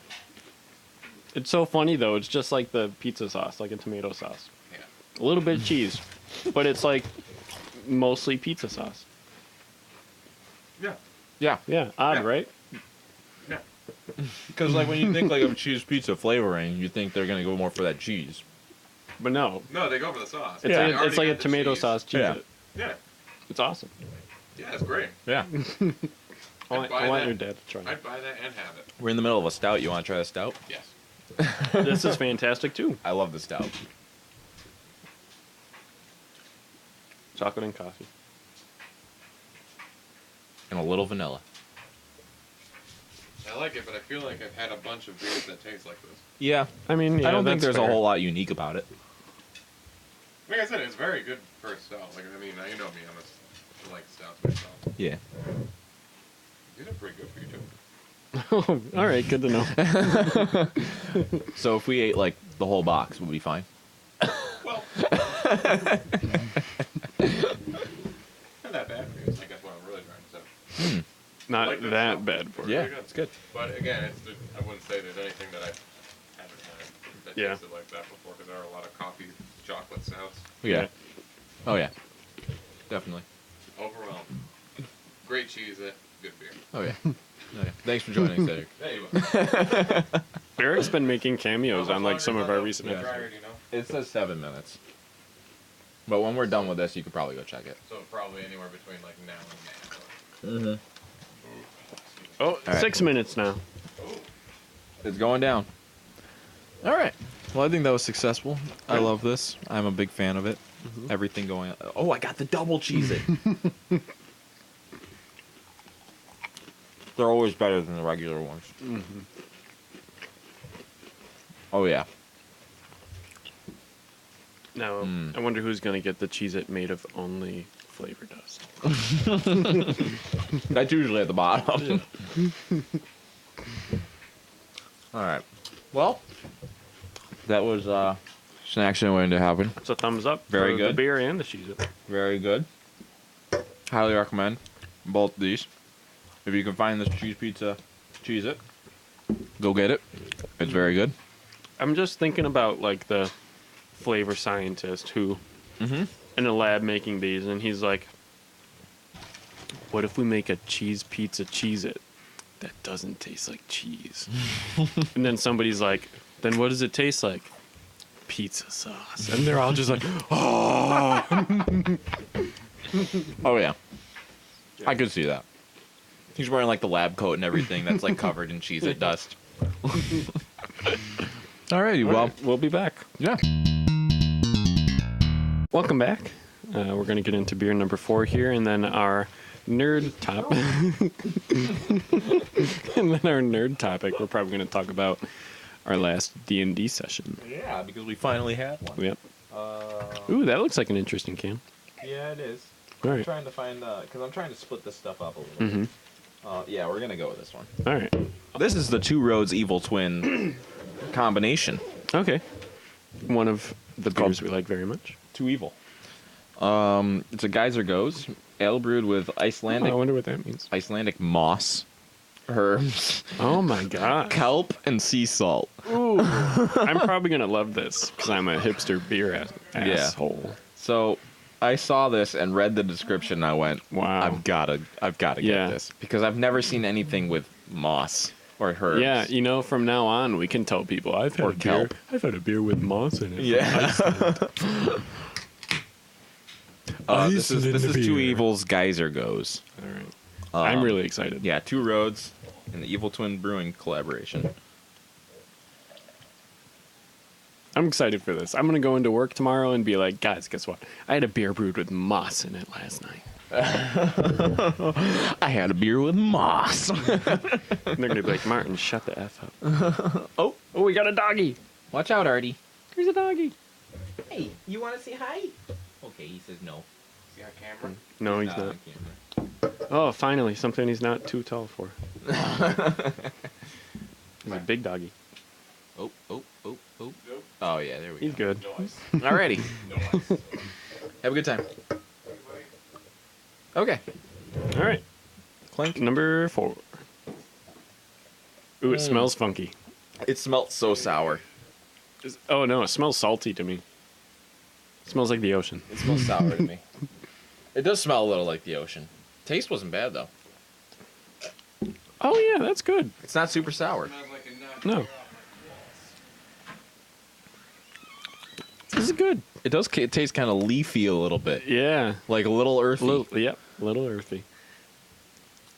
It's so funny though. It's just like the pizza sauce, like a tomato sauce. Yeah. A little bit of cheese, but it's like mostly pizza sauce. Yeah. Yeah. Yeah, odd, Yeah. right? Yeah. Because like when you think like of cheese pizza flavoring, you think they're gonna go more for that cheese. But no, No, they go for the sauce. it's Yeah. They like, already it's like a got the tomato cheese. sauce cheese. Yeah. It. Yeah. It's awesome. Yeah, it's great. Yeah. I want buy that. your dad to try it. I'd buy that and have it. We're in the middle of a stout. You want to try the stout? Yes. This is fantastic too. I love the stout. Chocolate and coffee. And a little vanilla. I like it, but I feel like I've had a bunch of beers that taste like this. Yeah. I mean, yeah, I don't think that's there's fair. a whole lot unique about it. Like I said, it's very good for a stout. Like, I mean, now you know me, I like stouts myself. Yeah. These are pretty good for you, too. All right, good to know. So if we ate like the whole box, we'll be fine. Well. Not that bad for you, is I guess what I'm really trying to say. Not Like this that stuff. bad for you. Yeah, Pretty good. it's good. But again, I wouldn't say there's anything that I haven't had that Yeah. tasted like that before, because there are a lot of coffee chocolate stouts. Yeah. Oh yeah. Definitely. Overwhelmed. Great cheese, good beer. Oh yeah. Oh, yeah. Thanks for joining, Cedric. There you go. Eric's been making cameos How on much like some of longer our is recent the episodes. dryer, do you know? It says 7 minutes. But when we're done with this, you could probably go check it. So probably anywhere between like now and now. Oh, right. 6 minutes now. It's going down. All right. Well, I think that was successful. I love this. I'm a big fan of it. Everything going on. Oh, I got the double cheese it. They're always better than the regular ones. Oh, yeah. Now, I wonder who's going to get the Cheez-It made of only flavor dust. That's usually at the bottom. All right. Well, that was just an accident waiting to happen. It's a thumbs up Very for good. the beer and the Cheez-It. Very good. Highly recommend both these. If you can find this cheese pizza, cheese it. Go get it. It's very good. I'm just thinking about like the flavor scientist who in a lab making these, and he's like, what if we make a cheese pizza Cheez-It that doesn't taste like cheese? And then somebody's like, then what does it taste like? Pizza sauce. And they're all just like, Oh yeah. I could see that. He's wearing like the lab coat and everything that's like covered in cheese it dust. Alrighty, well, we'll be back. yeah. Welcome back. We're going to get into beer number 4 here, and then our nerd topic. We're probably going to talk about our last D&D session. Yeah, because we finally had one. Yep. Ooh, that looks like an interesting can. Yeah, it is. All I'm right. trying to find because I'm trying to split this stuff up a little Mm-hmm. bit. Yeah, we're gonna go with this one. All right. This is the Two Roads Evil Twin combination. Okay. One of the beers we like very much. Two Evil. It's a Geyser Goes ale brewed with I Icelandic wonder what that means. moss, herbs, Oh my god. kelp, and sea salt. Ooh. I'm probably gonna love this because I'm a hipster beer asshole. So I saw this and read the description and I went, Wow. I've gotta Yeah. get this because I've never seen anything with moss or herbs. Yeah, from now on we can tell people I've had Or a beer. kelp. I've had a beer with moss in it. Yeah. This Ice in is the Two beer. Evils Geyser Goes. All right. I'm really excited. Yeah, Two Roads and the Evil Twin Brewing collaboration. I'm excited for this. I'm gonna go into work tomorrow and be like, guys, guess what? I had a beer brewed with moss in it last night. I had a beer with moss. And they're gonna be like, Martin, shut the f up. Oh, We got a doggy. watch out, Artie. There's a doggy. Hey, you want to say hi? Okay, he says no. See that camera? No, he's not. Oh, finally, something he's not too tall for. He's a big doggy. Oh. Nope. Oh, yeah, there we He's good. No ice. go. Alrighty. No ice. Have a good time. Okay. All right. Clink. Number 4. Ooh, it smells funky. It smelled so sour. Oh, no, it smells salty to me. It smells like the ocean. It smells sour to me. It does smell a little like the ocean. Taste wasn't bad, though. Oh, yeah, that's good. It's not super sour. Smells like a nut. No. This is good. It does taste kind of leafy a little bit. Yeah. Like a little earthy. Yep, a little earthy.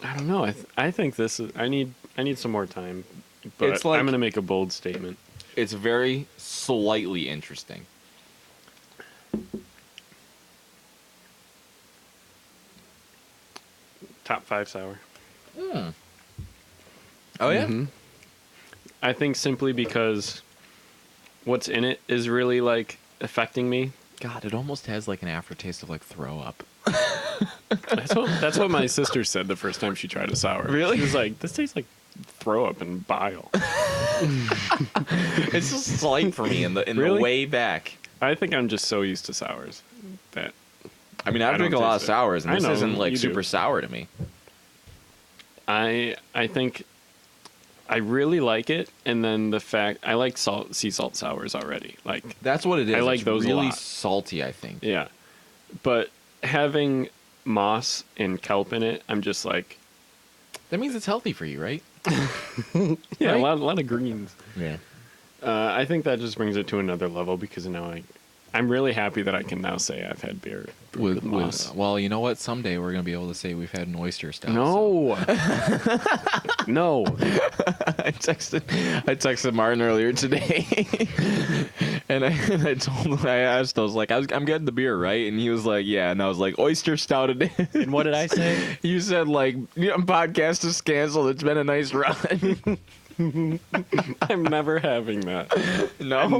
I don't know. I think this is. I need some more time, but It's like- I'm gonna make a bold statement. It's very slightly interesting. Top 5 sour. Oh, yeah? Mhm. I think simply because what's in it is really like affecting me. God, it almost has like an aftertaste of like throw up. That's what my sister said the first time she tried a sour. Really? She was like, "This tastes like throw up and bile." It's just slight for me in the Really? way back. I think I'm just so used to sours that I mean, I I drink a don't lot of taste it. sours, and I this know, isn't like you do. super sour to me. I think I really like it, and then the fact I like sea salt sours already. Like, That's what it is. I like It's those a really lot. salty, I think. yeah, but having moss and kelp in it, I'm just like, That means it's healthy for you, right? yeah, Right? a lot of greens. Yeah. I think that just brings it to another level because now I'm really happy that I can now say I've had beer with moss. Well, you know what? Someday we're gonna be able to say we've had an oyster stout. No, no. I texted Martin earlier today, and I told him, I asked, I was like, I'm getting the beer, right? And he was like, yeah. And I was like, oyster stout it is. And what did I say? You said like, podcast is canceled. It's been a nice run. I'm never having that. No, I'm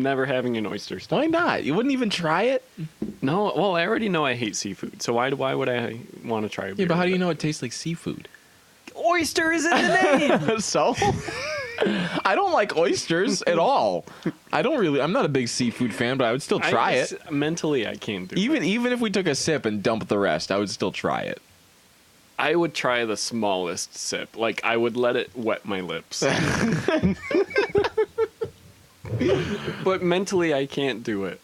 never having an oyster stout. why not? You wouldn't even try it? No, well, I already know I hate seafood, so why would I want to try a beer? Yeah, but how do with you it? know it tastes like seafood? Oyster is in the name? So, I don't like oysters at all. I'm not a big seafood fan, but I would still try it. Mentally, I can't do it. Even if we took a sip and dumped the rest, I would still try it. I would try the smallest sip. Like, I would let it wet my lips. But mentally, I can't do it.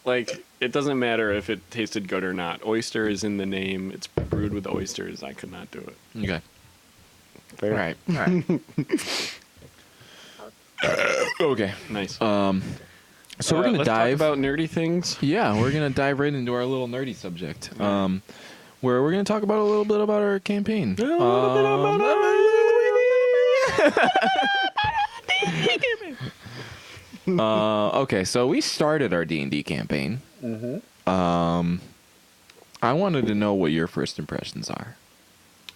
Like, it doesn't matter if it tasted good or not. Oyster is in the name. It's brewed with oysters. I could not do it. Okay. Fair. All right. Okay. Nice. So we're gonna let's dive talk about nerdy things. Yeah, we're gonna dive right into our little nerdy subject. Where we're gonna talk about a little bit about our campaign. Okay, so we started our D&D campaign. I wanted to know what your first impressions are.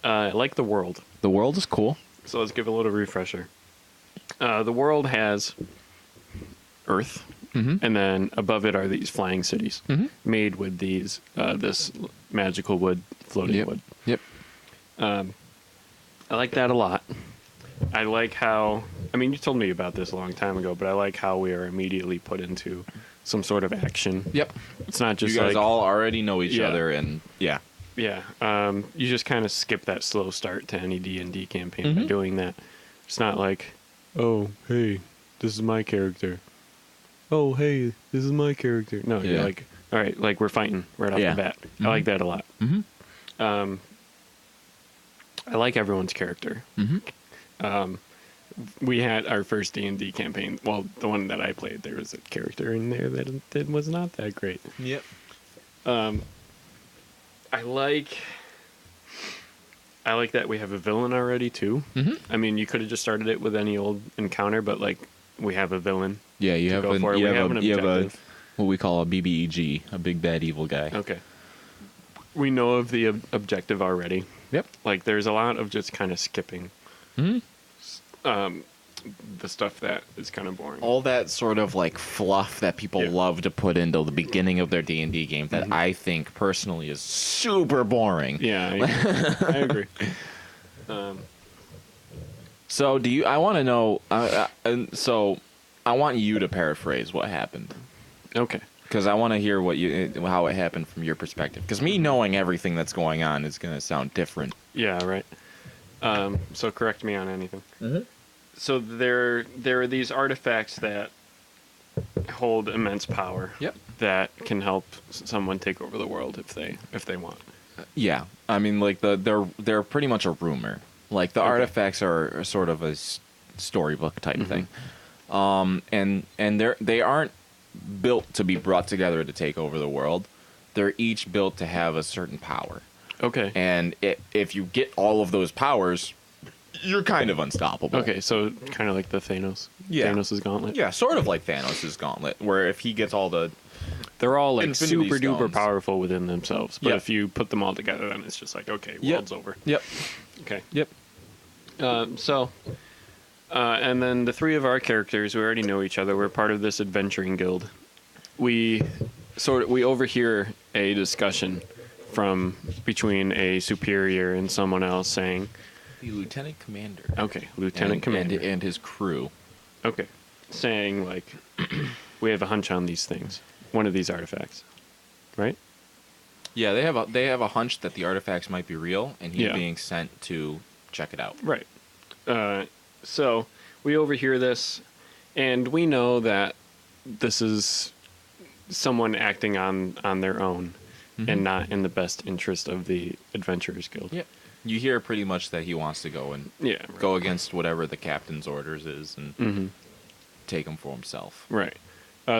I like the world. The world is cool. So let's give a little refresher. The world has Earth, and then above it are these flying cities made with these this magical wood, floating wood. Yep. I like that a lot. I like how, I mean, you told me about this a long time ago, but I like how we are immediately put into some sort of action. Yep. It's not just You guys like, all already know each Yeah. other, and yeah. yeah, you just kind of skip that slow start to any D&D campaign by doing that. It's not like, oh, hey, this is my character. Oh, hey, this is my character. No, you're Yeah. like, all right, like we're fighting right off Yeah. the bat. I like that a lot. Mm-hmm. I like everyone's character. Mm-hmm. We had our first D&D campaign. Well, the one that I played, there was a character in there that was not that great. Yep. I like that we have a villain already too. Mm-hmm. I mean, you could have just started it with any old encounter, but like we have a villain. Yeah, you to have go an, for it. you We have have a, an you have a objective. what we call a BBEG, a big bad evil guy. Okay. We know of the objective already. Yep. Like there's a lot of just kind of skipping Mm-hmm. the stuff that is kind of boring. All that sort of like fluff that people Yeah. love to put into the beginning of their D&D game that I think personally is super boring. Yeah, I agree. So do you? I want to know. So I want you to paraphrase what happened Okay. because I want to hear how it happened from your perspective. Because me knowing everything that's going on is going to sound different. Yeah, right. So correct me on anything. Mm-hmm. So there are these artifacts that hold immense power. Yep. That can help someone take over the world if they want. Yeah, I mean, like they're pretty much a rumor. Like the Okay. artifacts are sort of a storybook type thing, and they aren't built to be brought together to take over the world. They're each built to have a certain power, Okay. and if you get all of those powers, you're kind of unstoppable. Okay, so kind of like the Thanos. Yeah. Thanos' gauntlet. Yeah, sort of like Thanos' gauntlet, where if he gets all the They're all like Infinity super duper Stones. powerful within themselves. But Yeah. if you put them all together, then it's just like, okay, Yep. world's over. Yep. Okay. Yep. And then the three of our characters, we already know each other. We're part of this adventuring guild. We overhear a discussion from between a superior and someone else saying, The lieutenant commander. okay, Lieutenant Commander. and his crew. Okay. Saying, like, we have a hunch on these things. One of these artifacts. Right? Yeah, they have a hunch that the artifacts might be real, and he's Yeah. being sent to check it out. Right. So we overhear this, and we know that this is someone acting on their own and not in the best interest of the Adventurers Guild. Yep. You hear pretty much that he wants to go and Yeah. Right. go against whatever the captain's orders is and Mm-hmm. take them for himself. Right.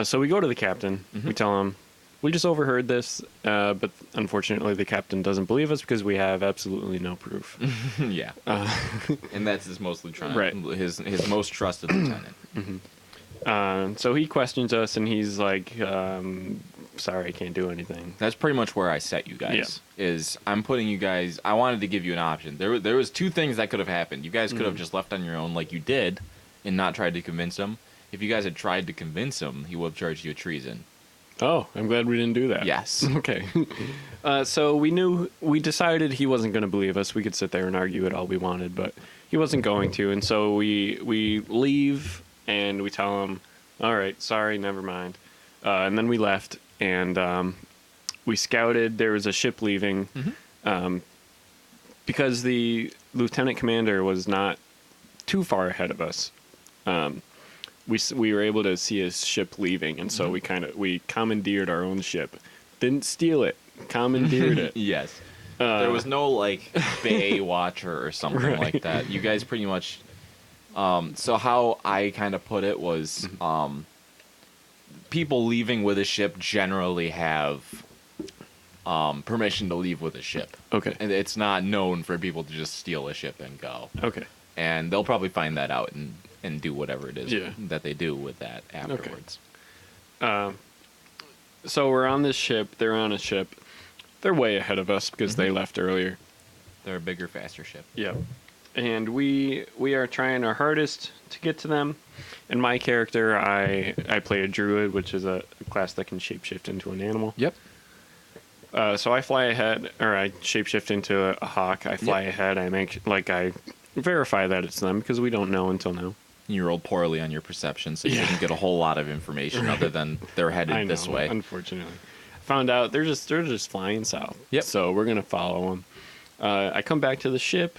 So we go to the captain. We tell him, we just overheard this, but unfortunately the captain doesn't believe us because we have absolutely no proof. Yeah. And that's his mostly Right. his most trusted lieutenant. So he questions us, and he's like, sorry, I can't do anything. That's pretty much where I set you guys. Is I'm putting you guys. I wanted to give you an option. There was two things that could have happened. You guys could have just left on your own, like you did, and not tried to convince him. If you guys had tried to convince him, he would have charged you a treason. Oh, I'm glad we didn't do that. Yes. Okay. So we decided he wasn't going to believe us. We could sit there and argue it all we wanted, but he wasn't going to. And so we leave and we tell him, all right, sorry, never mind. And then we left and we scouted. There was a ship leaving because the lieutenant commander was not too far ahead of us. We were able to see his ship leaving, and so we commandeered our own ship. Didn't steal it, commandeered it. Yes. There was no like bay watcher or something Right. like that. You guys pretty much. So how I kind of put it was, people leaving with a ship generally have permission to leave with a ship, Okay. and it's not known for people to just steal a ship and go. Okay. And they'll probably find that out and do whatever it is Yeah. that they do with that afterwards. So we're on this ship. They're on a ship. They're way ahead of us because they left earlier. They're a bigger, faster ship. Yep. and we are trying our hardest to get to them. In my character, I play a druid, which is a class that can shapeshift into an animal. Yep. So I fly ahead, or I shapeshift into a hawk. I fly ahead. I verify that it's them because we don't know until now. You rolled poorly on your perception, so you Yeah. didn't get a whole lot of information other than they're headed I know, this way. Unfortunately, found out they're just flying south. Yep. So we're gonna follow them. I come back to the ship,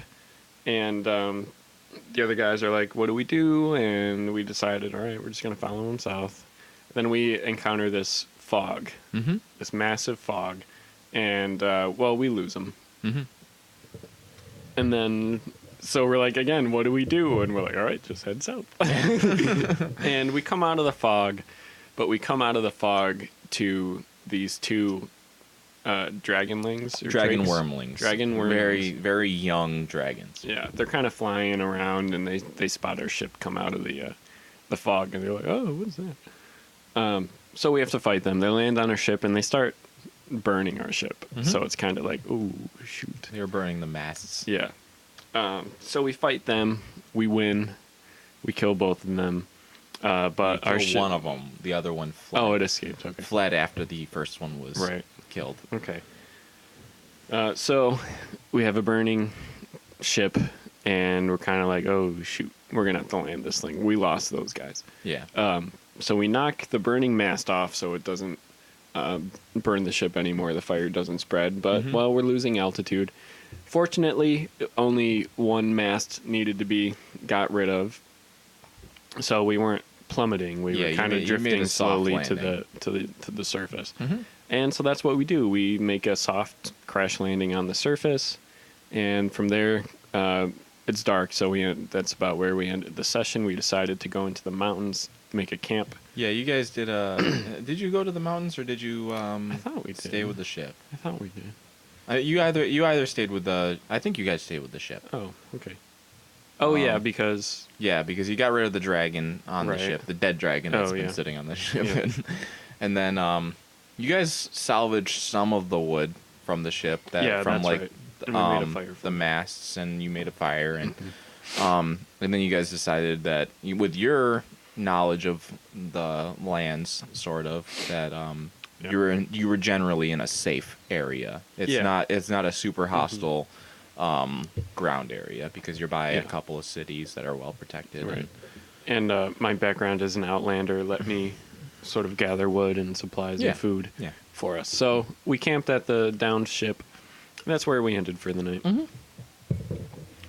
and the other guys are like, "What do we do?" And we decided, all right, we're just gonna follow them south. Then we encounter this fog, Mm-hmm. this massive fog, and we lose them. Mm-hmm. And then, so we're like, again, what do we do? And we're like, all right, just head south. And we come out of the fog, but we come out of the fog to these two dragonlings. Or Dragon drakes. wormlings. Dragon wormlings. Very, very young dragons. Yeah, they're kind of flying around, and they spot our ship come out of the fog, and they're like, oh, what is that? So we have to fight them. They land on our ship, and they start burning our ship. Mhm. So it's kind of like, ooh, shoot. They were burning the masts. Yeah. So we fight them. We win. We kill both of them. But our Our ship. one of them, the other one fled. Oh, it escaped. Okay. fled after the first one was Right. killed. Okay. So we have a burning ship, and we're kind of like, oh shoot, we're gonna have to land this thing. We lost those guys. Yeah. So we knock the burning mast off so it doesn't burn the ship anymore. The fire doesn't spread. But Mhm. we're losing altitude. Fortunately, only one mast needed to be got rid of, so we weren't plummeting. We Yeah, were you kind of made- you made drifting a soft slowly to landing. the surface. Mhm. And so that's what we do. We make a soft crash landing on the surface, and from there, it's dark. So that's about where we ended the session. We decided to go into the mountains, make a camp. Yeah, you guys did. Did you go to the mountains or did you I thought we did. stay with the ship? I thought we did. You either stayed with the. I think you guys stayed with the ship. Oh, okay. Oh yeah, Um, because Yeah, because you got rid of the dragon on Right. the ship, the dead dragon that's Oh, been yeah. sitting on the ship, Yeah. and then you guys salvaged some of the wood from the ship Yeah, from that's like right. And we made a fire the from it. masts, and you made a fire, and and then you guys decided that with your knowledge of the lands, sort of that Yeah. you were generally in a safe area. It's Yeah. not a super hostile ground area because you're by a Yeah. couple of cities that are well protected. Right. And my background as an outlander let me sort of gather wood and supplies Yeah. and food Yeah. for us. So we camped at the downed ship. That's where we ended for the night.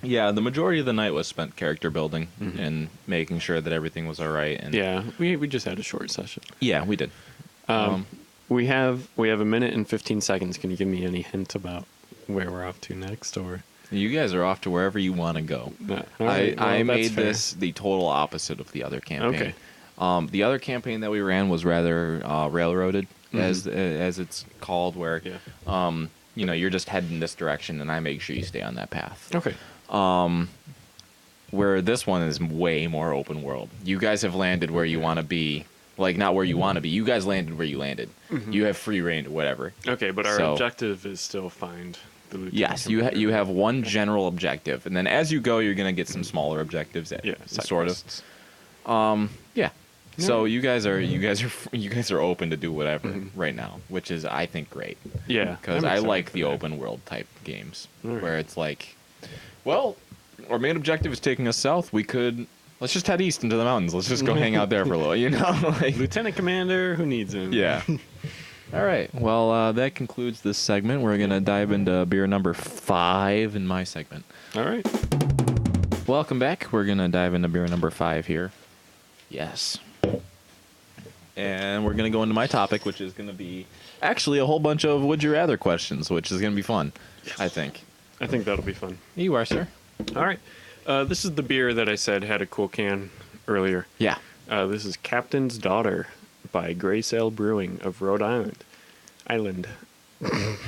Yeah, the majority of the night was spent character building Mhm. and making sure that everything was all right. And Yeah, we just had a short session. yeah, we did. We have a minute and 15 seconds. Can you give me any hint about where we're off to next, or? You guys are off to wherever you want to go. No. All right, well, I that's made fair. this the total opposite of the other campaign. Okay. The other campaign that we ran was rather railroaded, Mhm. as it's called, where Yeah. you're just heading this direction, and I make sure you stay on that path. Okay. Where this one is way more open world. You guys have landed where you want to be. Like, not where you want to be. You guys landed where you landed. You have free reign to whatever. Okay, but our So- objective is still find the lieutenant. Yes, you have one general objective, and then as you go, you're gonna get some smaller objectives. Yeah, side sort quests. of. Yeah. So Yeah. you guys are open to do whatever Mhm. right now, which is I think great Yeah, because I'm I excited like for the that. open world type games All right. where it's like, well, our main objective is taking us south. Let's just head east into the mountains. Let's just go hang out there for a little, like, Lieutenant Commander, who needs him? yeah. All right. Well, that concludes this segment. We're going to dive into beer number 5 in my segment. All right. Welcome back. We're going to dive into beer number 5 here. Yes. And we're going to go into my topic, which is going to be actually a whole bunch of would you rather questions, which is going to be fun, I think. I think that'll be fun. You are, sir. All right. This is the beer that I said had a cool can earlier. Yeah. This is Captain's Daughter by Gray Sail Brewing of Rhode Island.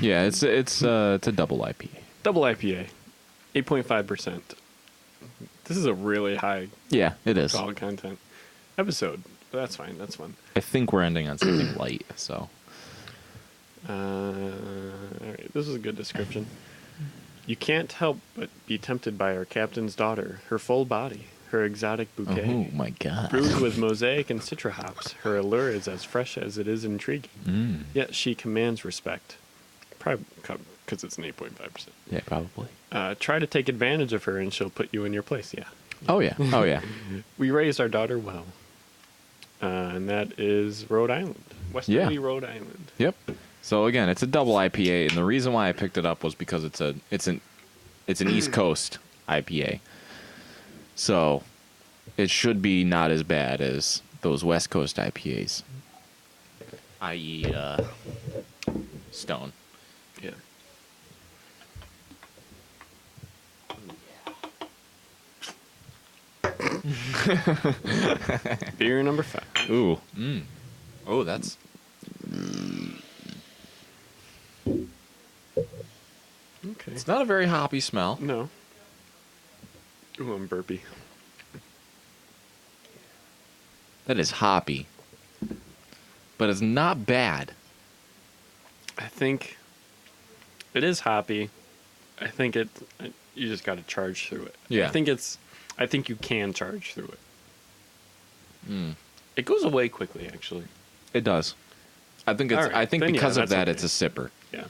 Yeah, it's a double IPA. Double IPA, 8.5%. This is a really high Yeah, it is. alcohol content episode. But that's fine. That's fun. I think we're ending on something light, so. All right. This is a good description. You can't help but be tempted by our captain's daughter, her full body, her exotic bouquet. Oh my god. Brewed with mosaic and citra hops, her allure is as fresh as it is intriguing. Yet she commands respect. Probably because it's an 8.5%. Yeah, probably. Try to take advantage of her and she'll put you in your place. Yeah. Oh yeah. Oh yeah. We raised our daughter well. And that is Rhode Island. Westerly, Rhode Island. Yep. So again, it's a double IPA, and the reason why I picked it up was because it's an East Coast IPA. So it should be not as bad as those West Coast IPAs, i.e., Stone. Yeah. Beer number 5. Ooh. Oh, that's. Okay. It's not a very hoppy smell. No. Ooh, I'm burpy. That is hoppy, but it's not bad. I think it is hoppy. I think you just got to charge through it. Yeah. I think you can charge through it. It goes away quickly, actually. It does. I think it's. All right. I think Then, because yeah, of that's that, okay. it's a sipper. Yeah.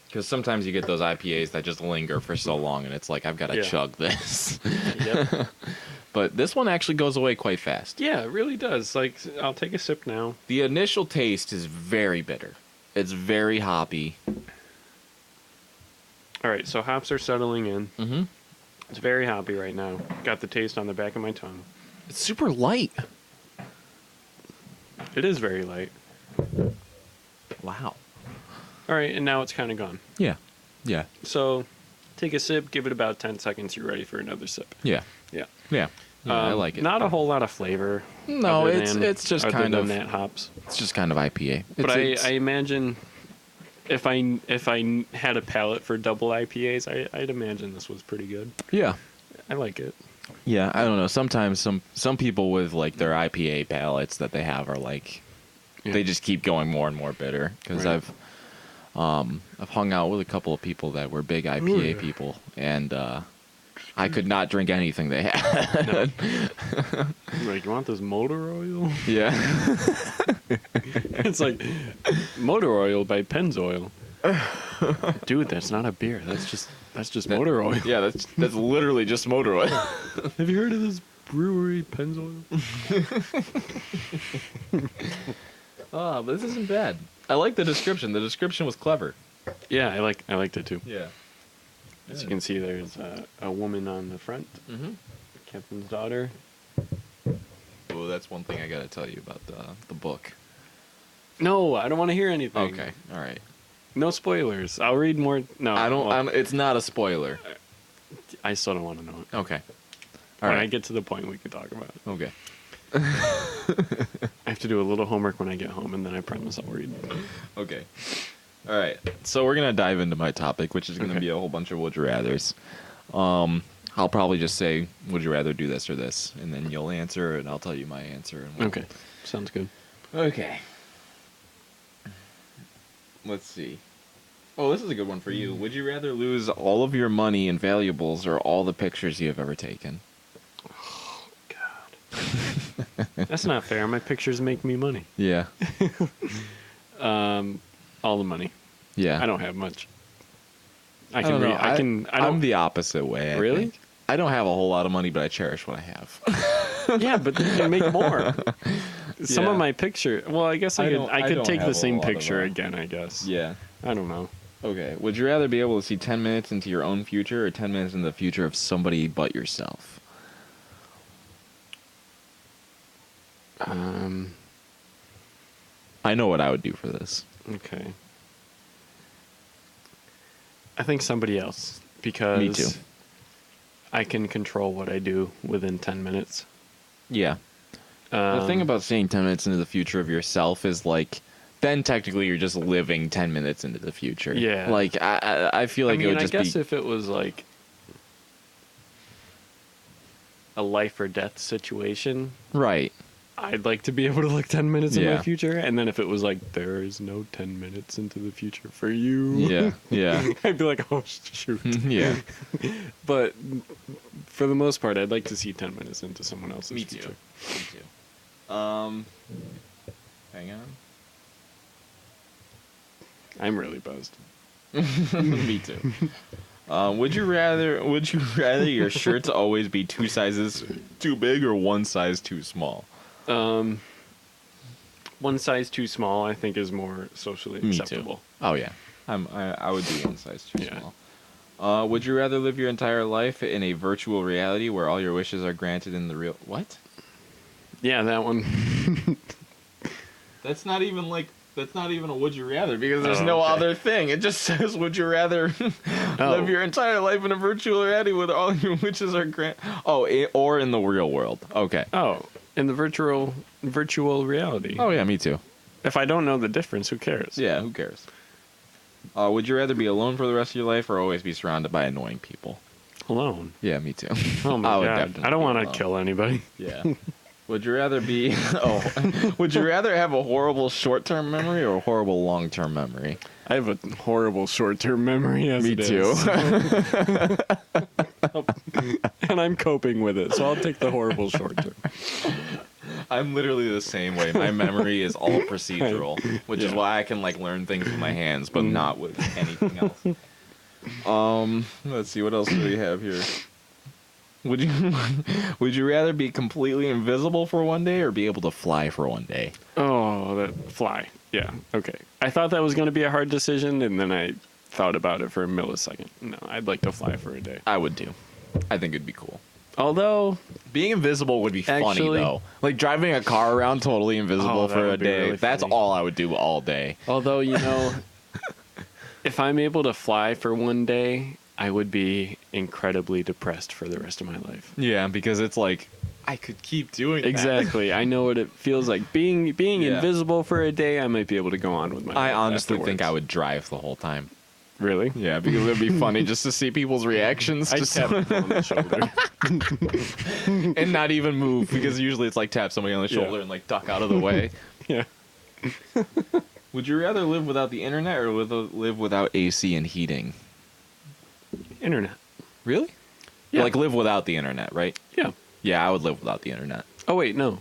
Because sometimes you get those IPAs that just linger for so long, and it's like I've got to Yeah. chug this. Yep. But this one actually goes away quite fast. Yeah, it really does. Like, I'll take a sip now. The initial taste is very bitter. It's very hoppy. All right, so hops are settling in. Mm-hmm. It's very hoppy right now. Got the taste on the back of my tongue. It's super light. It is very light. Wow. All right, and now it's kind of gone. Yeah. Yeah. So take a sip, give it about 10 seconds, you're ready for another sip. Yeah. Yeah. Yeah. Yeah, I like it. Not a whole lot of flavor. No, other it's than- it's just other kind than of that hops. it's just kind of IPA. But It's- I imagine if I had a palate for double IPAs, I'd imagine this was pretty good. yeah. I like it. Yeah, I don't know. Sometimes some people with like their IPA palates that they have are like Yeah. they just keep going more and more bitter because Right. I've hung out with a couple of people that were big IPA Ooh. people, and I could not drink anything they had. Like, you want this motor oil? Yeah. It's like motor oil by Pennzoil. Dude, that's not a beer. That's just motor oil. Yeah, that's literally just motor oil. Have you heard of this brewery, Pennzoil? Oh, but this isn't bad. I like the description. The description was clever. Yeah, I liked it too. Yeah. As you can see, there's a woman on the front, Mm-hmm. captain's daughter. Oh, that's one thing I gotta tell you about the book. No, I don't want to hear anything. Okay, all right. No spoilers. I'll read more. No, I don't. well, it's not a spoiler. I still don't want to know it. Okay. All When I right. get to the point, we can talk about it. Okay. I have to do a little homework when I get home, and then I promise I'll read. Okay. All right. So we're gonna dive into my topic, which is gonna Okay. be a whole bunch of would you rather's. I'll probably just say, would you rather do this or this, and then you'll answer, and I'll tell you my answer. And we'll- Okay, sounds good. Okay. Let's see. Oh, this is a good one for you. Would you rather lose all of your money and valuables or all the pictures you have ever taken? God, that's not fair. My pictures make me money. Yeah. All the money. Yeah. I don't have much. I I can. don't know. I can. I don't. I'm the opposite way. I Really? think. I don't have a whole lot of money, but I cherish what I have. Yeah, but you can make more. Some Yeah. of my picture. Well, I guess I I could. don't- I I could don't take have the a same lot of picture that. again. I guess. Yeah. I don't know. Okay. Would you rather be able to see 10 minutes into your own future or 10 minutes into the future of somebody but yourself? I know what I would do for this. Okay. I think somebody else because Me too. I can control what I do within 10 minutes. Yeah. The thing about seeing 10 minutes into the future of yourself is like, then technically you're just living 10 minutes into the future. Yeah. Like, I feel like I it mean, would I just guess be. if it was like a life or death situation, Right. I'd like to be able to look 10 minutes in Yeah. my future. And then if it was like, there is no 10 minutes into the future for you. Yeah. Yeah. I'd be like, oh, shoot. Yeah. But for the most part, I'd like to see 10 minutes into someone else's Me too. future. Me too. Hang on. I'm really buzzed. Me too. Would you rather your shirts always be 2 sizes too big or 1 size too small? One size too small, I think, is more socially Me too. acceptable. Oh yeah. I would do 1 size too Yeah. small. Would you rather live your entire life in a virtual reality where all your wishes are granted in the real what? Yeah, that one. That's not even a would you rather because there's Oh, no okay. other thing. It just says would you rather live your entire life in a virtual reality where all your wishes are granted? Or in the real world. Okay. Oh, in the virtual reality. Oh yeah, me too. If I don't know the difference, who cares? Yeah, who cares? Would you rather be alone for the rest of your life or always be surrounded by annoying people? Alone. Yeah, me too. Oh I my would god. definitely I don't be want to alone. kill anybody. Yeah. Would you rather be would you rather have a horrible short-term memory or a horrible long-term memory? I have a horrible short-term memory as Me it too. is. And I'm coping with it, so I'll take the horrible short-term. I'm literally the same way. My memory is all procedural, which is Yeah. why I can like learn things with my hands, but not with anything else. Let's see what else do we have here. Would you would you rather be completely invisible for one day or be able to fly for one day? Oh, that fly. Yeah, okay. I thought that was going to be a hard decision, and then I thought about it for a millisecond. No, I'd like to fly for a day. I would too. I think it'd be cool. Although, Being invisible would be funny Actually- though. Like driving a car around totally invisible Oh, that for a would be day. really That's funny. all I would do all day. you know, if I'm able to fly for one day, I would be incredibly depressed for the rest of my life. Yeah, because it's like I could keep doing that. Exactly. I know what it feels like. Being Yeah. invisible for a day, I might be able to go on with my I life honestly think I afterwards. would drive the whole time. Really? Yeah, because it'd be funny just to see people's reactions I just tap people on the shoulder. and not even move because usually it's like tap somebody on the Yeah. shoulder and like duck out of the way. Yeah. Would you rather live without the internet or live without AC and heating? Internet. Really? Yeah. Like live without the internet, right? Yeah. Yeah, I would live without the internet. Oh wait, no.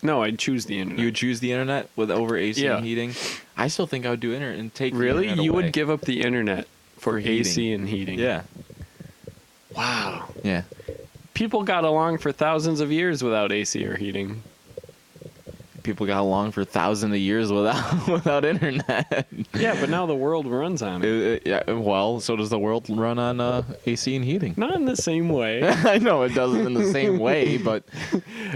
No, I'd choose the internet. You would choose the internet over AC Yeah. and heating? I still think I would do internet and take the Really? internet You away. would give up the internet for heating. AC and heating? Yeah. Wow. Yeah. People got along for thousands of years without AC or heating. People got along for thousands of years without without internet. Yeah, but now the world runs on it. Yeah, well, so does the world run on AC and heating. Not in the same way. I know it doesn't in the same way, but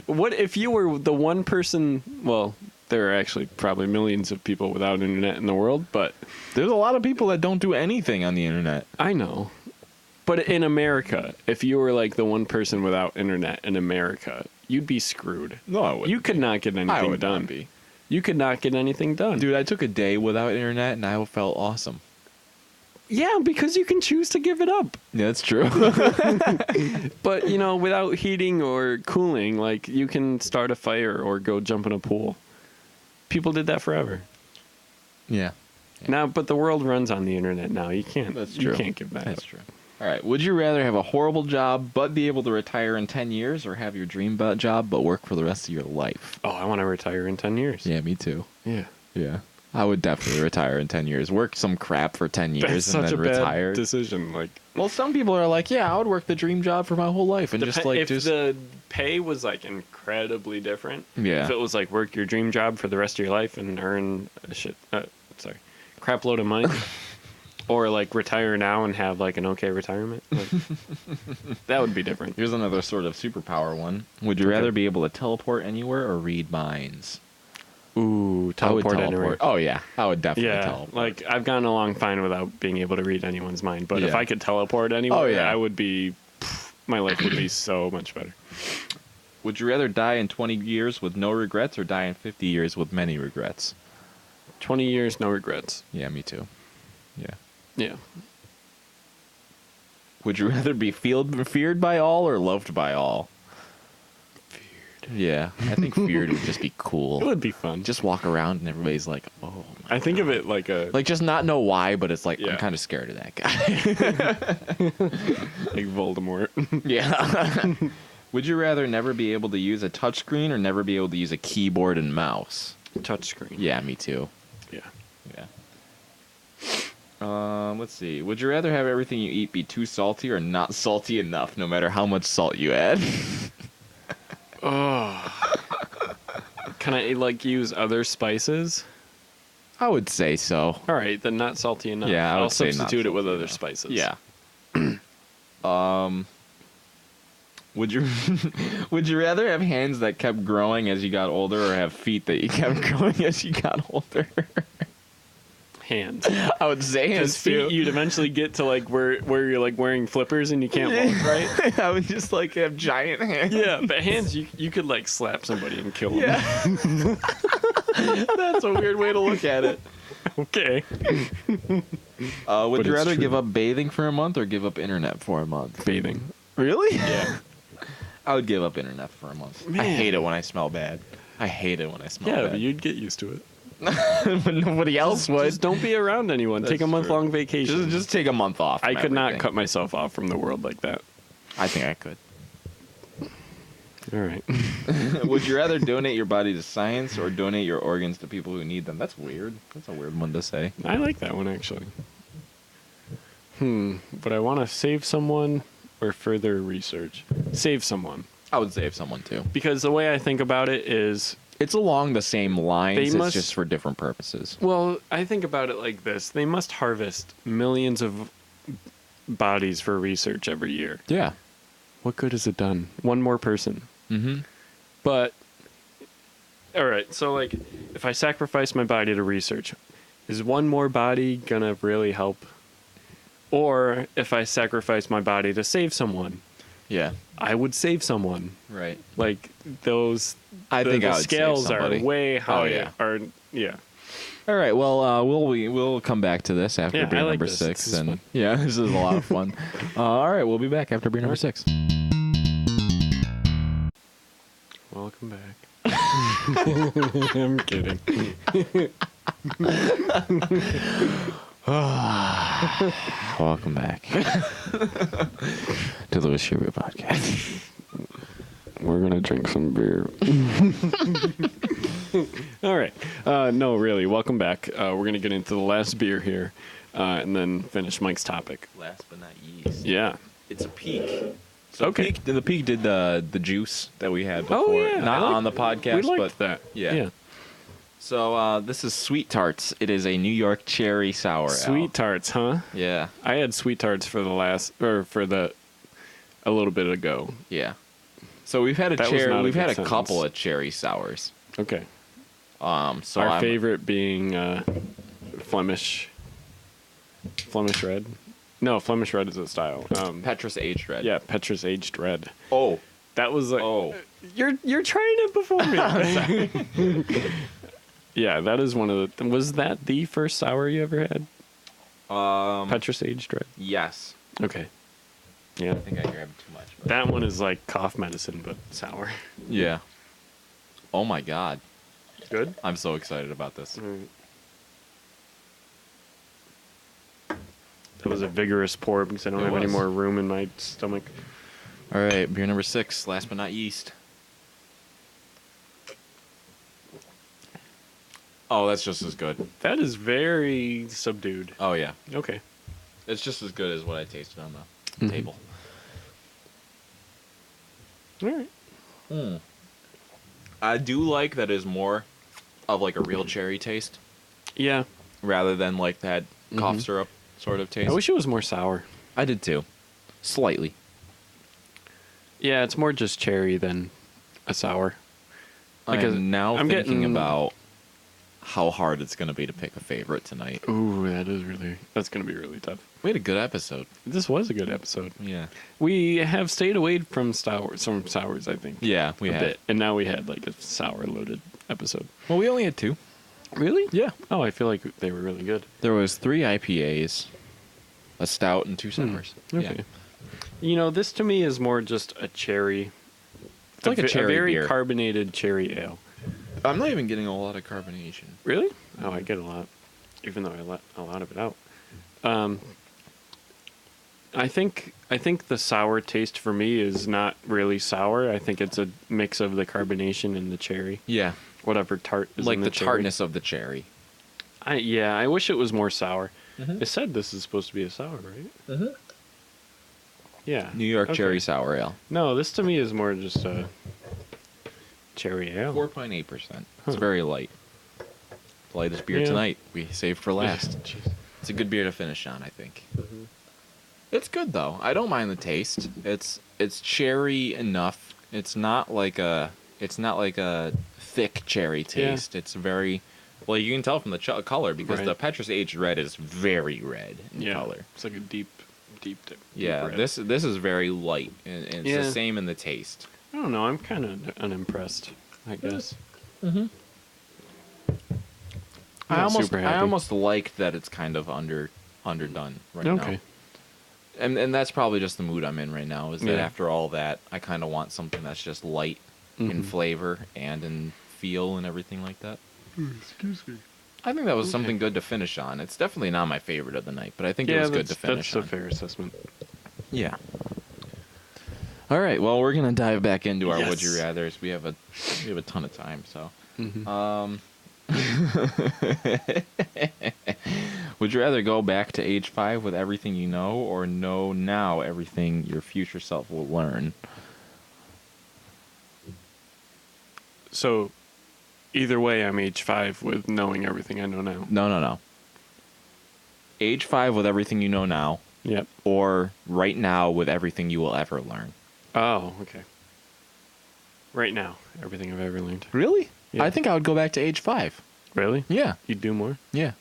What if you were the one person? Well, there are actually probably millions of people without internet in the world, but there's a lot of people that don't do anything on the internet. I know. But in America, if you were like the one person without internet in America, you'd be screwed. No, I wouldn't. You could not get I anything would done. not be. You could not get anything done. Dude, I took a day without internet and I felt awesome. Yeah, because you can choose to give it up. Yeah, that's true. But, without heating or cooling, like you can start a fire or go jump in a pool. People did that forever. Yeah. Now, but the world runs on the internet now. You can't. That's You true. can't give that That's up. true. All right. Would you rather have a horrible job but be able to retire in 10 years or have your dream job but work for the rest of your life? Oh, I want to retire in 10 years. Yeah, me too. Yeah. Yeah. I would definitely retire in 10 years. Work some crap for 10 years That's and such then a bad retire. decision. Like, Well, some people are like, yeah, I would work the dream job for my whole life and just like if the pay was like incredibly different. Yeah. If it was like work your dream job for the rest of your life and earn crap load of money, or like retire now and have like an okay retirement, like, that would be different. Here's another sort of superpower one. Would you Okay. rather be able to teleport anywhere or read minds? Ooh, teleport anywhere. Oh yeah, I would definitely Yeah, teleport. like I've gotten along fine without being able to read anyone's mind, but if Yeah. I could teleport anywhere, Oh, yeah. I would be. My life would be so much better. Would you rather die in 20 years with no regrets or die in 50 years with many regrets? 20 years, no regrets. Yeah, me too. Yeah. Yeah. Would you rather be feared by all or loved by all? Yeah, I think feared would just be cool. It would be fun. Just walk around and everybody's like, oh. My I think of it like a like just not know why, but it's like Yeah. I'm kind of scared of that guy. like Voldemort. Yeah. Would you rather never be able to use a touchscreen or never be able to use a keyboard and mouse? Touchscreen. Yeah, me too. Yeah. Yeah. Let's see. Would you rather have everything you eat be too salty or not salty enough, no matter how much salt you add? Oh. Can I like use other spices? I would say so. All right, then not salty enough. Yeah, I I'll would say not substitute it with salty other enough. spices. Yeah. Would you would you rather have hands that kept growing as you got older or have feet that you kept growing as you got older? Hands. I would say hands Because feet, too. you'd eventually get to like where you're like wearing flippers and you can't walk, right? I would just like have giant hands. Yeah, but hands, you could like slap somebody and kill them. Yeah. That's a weird way to look at it. Okay. Would But you it's rather true. give up bathing for a month or give up internet for a month? Bathing. Really? Yeah. I would give up internet for a month. I Man. hate it when I smell bad. I hate it when I smell Yeah, bad. but you'd get used to it. but nobody else would. Just don't be around anyone. Take a That's month-long vacation. Just take a month off. I from could not everything. cut myself off from the world like that. I think I could. All right. Would you rather donate your body to science or donate your organs to people who need them? That's weird. That's a weird one to say. I like that one actually. But I want to save someone or further research. Save someone. I would save someone too. Because the way I think about it is, It's along the same lines. They It's must- just for different purposes. well, I think about it like this. They must harvest millions of bodies for research every year. Yeah. What good has it done? One more person. Mm-hmm. But, all right, so like, if I sacrifice my body to research, is one more body gonna really help? Or if I sacrifice my body to save someone, Yeah. I would save someone. Right. Like those, I think the I would save scales are somebody. way higher. yeah. Yeah. All right. Well, we'll come back to this after Yeah, beer I like number this. 6, This is and fun. yeah, this is a lot of fun. All right, we'll be back after beer number 6. Welcome back. I'm kidding. Welcome back to the Wish Your Beer podcast. We're gonna drink some beer. All right. No, really. Welcome back. We're gonna get into the last beer here, and then finish Mike's topic. Last but not least, Yeah. it's a peak. So Okay. the peak did the juice that we had before, Oh yeah. not I like- on the podcast, We liked but that. yeah. Yeah. So this is Sweet Tarts. It is a New York cherry sour. Sweet tarts, huh? Yeah, I had sweet tarts for a little bit ago. yeah. So we've had That was not a we've had a good couple sentence. of cherry sours. Okay. So Our I'm- favorite being Flemish Red. No, Flemish Red is a style. Petrus aged red. Yeah, Petrus Aged Red. Oh. That was like Oh. you're trying it before me. Yeah, that is one of the. Was that the first sour you ever had? Petrus Aged Red. Yes. Okay. Yeah, I think I grabbed too much. but- that one is like cough medicine but sour. Yeah. Oh my god. Good. I'm so excited about this. That was a vigorous pour because I don't It have any was. more room in my stomach. All right, beer number 6, last but not least. Oh, that's just as good. That is very subdued. Oh yeah. Okay. It's just as good as what I tasted on the Mhm. table. All right. I do like that is more of like a real cherry taste Yeah. rather than like that cough Mhm. syrup sort of taste. I wish it was more sour. I did too. Slightly. Yeah, it's more just cherry than a sour. Because I'm now I'm thinking getting- about how hard it's going to be to pick a favorite tonight. Ooh, that's going to be really tough. We had a good episode. This was a good episode. Yeah. We have stayed away from sours, I think. Yeah, we a had. bit. And now we had like a sour loaded episode. Well, we only had 2. Really? Yeah. Oh, I feel like they were really good. There was 3 IPAs, a stout, and 2 sours. Okay. You know, this to me is more just a cherry It's like a cherry very beer. carbonated cherry ale. I'm not even getting a lot of carbonation. Really? Oh, I get a lot, even though I let a lot of it out. I think the sour taste for me is not really sour. I think it's a mix of the carbonation and the cherry. Yeah, Whatever tart is like in the cherry. tartness of the cherry. I wish it was more sour. Mhm. It said this is supposed to be a sour, right? Mm-hmm. Yeah. New York Okay. cherry sour ale. No, this to me is more just a cherry ale. 4.8%. Huh. It's very light. Lightest beer Yeah. tonight. We saved for last. Jeez. It's a good beer to finish on, I think. Mm-hmm. It's good though. I don't mind the taste. It's cherry enough. It's not like a thick cherry taste. It's very well. You can tell from the color because Right. the Petrus aged red is very red in Yeah. color. It's like a deep Yeah, red. this is very light and it's Yeah. the same in the taste. I don't know. I'm kind of unimpressed, I guess. I Not super happy. almost like that it's kind of underdone right now. Okay. And that's probably just the mood I'm in right now. Is that Yeah. after all that, I kind of want something that's just light in Mhm. flavor and in feel and everything like that. Excuse me. I think that was Okay. something good to finish on. It's definitely not my favorite of the night, but I think it Yeah, was good to finish that's a on. fair assessment. Yeah. All right. Well, we're gonna dive back into our would you Yes. rather's. We have a ton of time, so. Mhm. Would you rather go back to age 5 with everything you know, or know now everything your future self will learn? So, either way, I'm age 5 with knowing everything I know now. No. Age 5 with everything you know now, Yep. or right now with everything you will ever learn. Oh, okay. Right now, everything I've ever learned. Really? Yeah. I think I would go back to age 5. Really? Yeah. You'd do more? Yeah.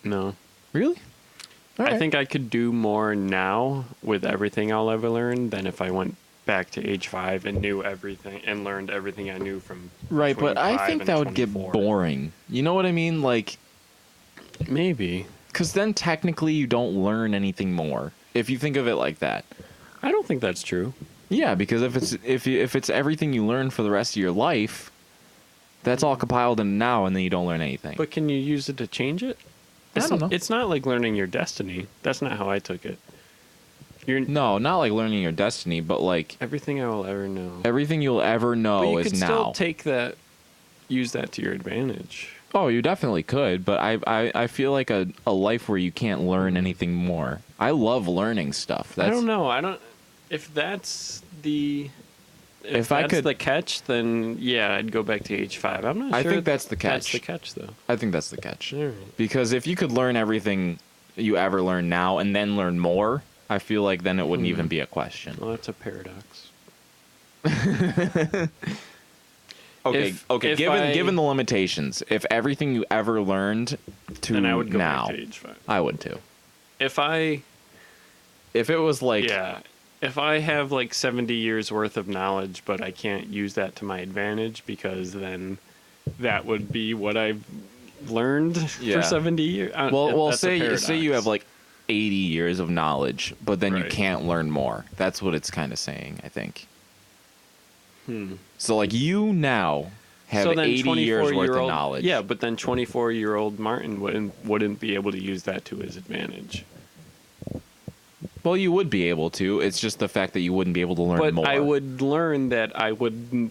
No. Really? All I right. think I could do more now with everything I'll ever learn than if I went back to age 5 and knew everything and learned everything I knew from Right, but I 25 think and that would get 24. boring. You know what I mean? Like, Maybe. because then technically you don't learn anything more. If you think of it like that. I don't think that's true. Yeah, because if it's everything you learn for the rest of your life, that's all compiled in now, and then you don't learn anything. But can you use it to change it? I don't know. It's not like learning your destiny. That's not how I took it. No, not like learning your destiny, but like Everything I will ever know. everything you'll ever But know you is could now. still take that, use that to your advantage. Oh, you definitely could, but I feel like a life where you can't learn anything more. I love learning stuff. I don't know. I don't. If that's the. If I that's could- the catch, then yeah, I'd go back to age 5. I'm not I sure. think that's the That's catch. the catch, though. I think that's the catch. All right. Because if you could learn everything you ever learn now and then learn more, I feel like then it wouldn't even be a question. Well, that's a paradox. Okay, If given the limitations, if everything you ever learned to Then I would go now, back to age 5. I would too. If I. If it was like Yeah. If I have like 70 years worth of knowledge, but I can't use that to my advantage because then that would be what I've learned Yeah. for 70 years. well, that's a say you have paradox. like 80 years of knowledge, but then you Right. can't learn more. That's what it's kind of saying, I think. Hmm. So like you now have So then 80 years worth of 24-year-old knowledge. Yeah, but then 24-year-old Martin wouldn't be able to use that to his advantage. Well, you would be able to. It's just the fact that you wouldn't be able to learn But more. I would learn that I would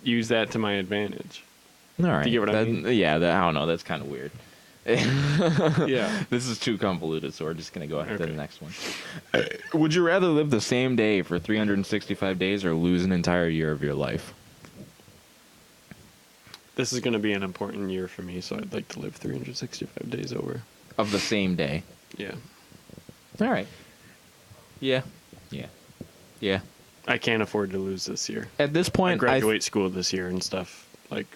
use that to my advantage. All right. you get what I That- mean? Yeah, I don't know. That's kind of weird. Yeah. This is too convoluted, so we're just going to go ahead to Okay. the next one. Would you rather live the same day for 365 days or lose an entire year of your life? This is going to be an important year for me, so I'd like to live 365 days over. Of the same day. Yeah. All right. Yeah. Yeah. I can't afford to lose this year. At this I point, graduate school this year and stuff. Like,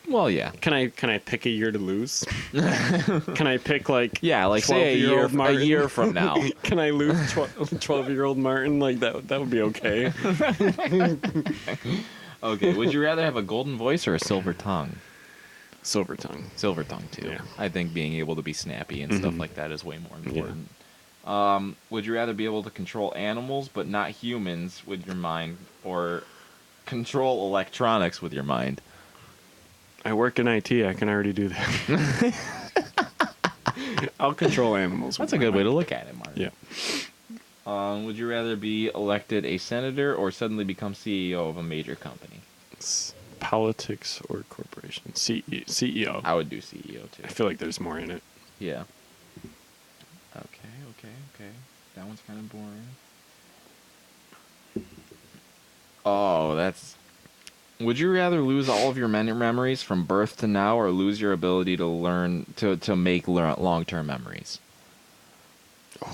well, yeah. can I pick a year to lose? Can I pick like Yeah, like say a 12-year-old Martin? year from now. Can I lose 12-year-old Martin? Like that would be okay. Okay, would you rather have a golden voice or a silver tongue? Silver tongue. Silver tongue too. Yeah. I think being able to be snappy and stuff like that is way more important. Would you rather be able to control animals but not humans with your mind, or control electronics with your mind? I work in IT. I can already do that. I'll control animals. That's a good way to look at it, Mark. Yeah. Would you rather be elected a senator or suddenly become CEO of a major company? It's politics or corporation. CEO. I would do CEO too. I feel like there's more in it. Yeah. Okay. That one's kind of boring. Oh, that's... Would you rather lose all of your memories from birth to now, or lose your ability to learn to make long-term memories?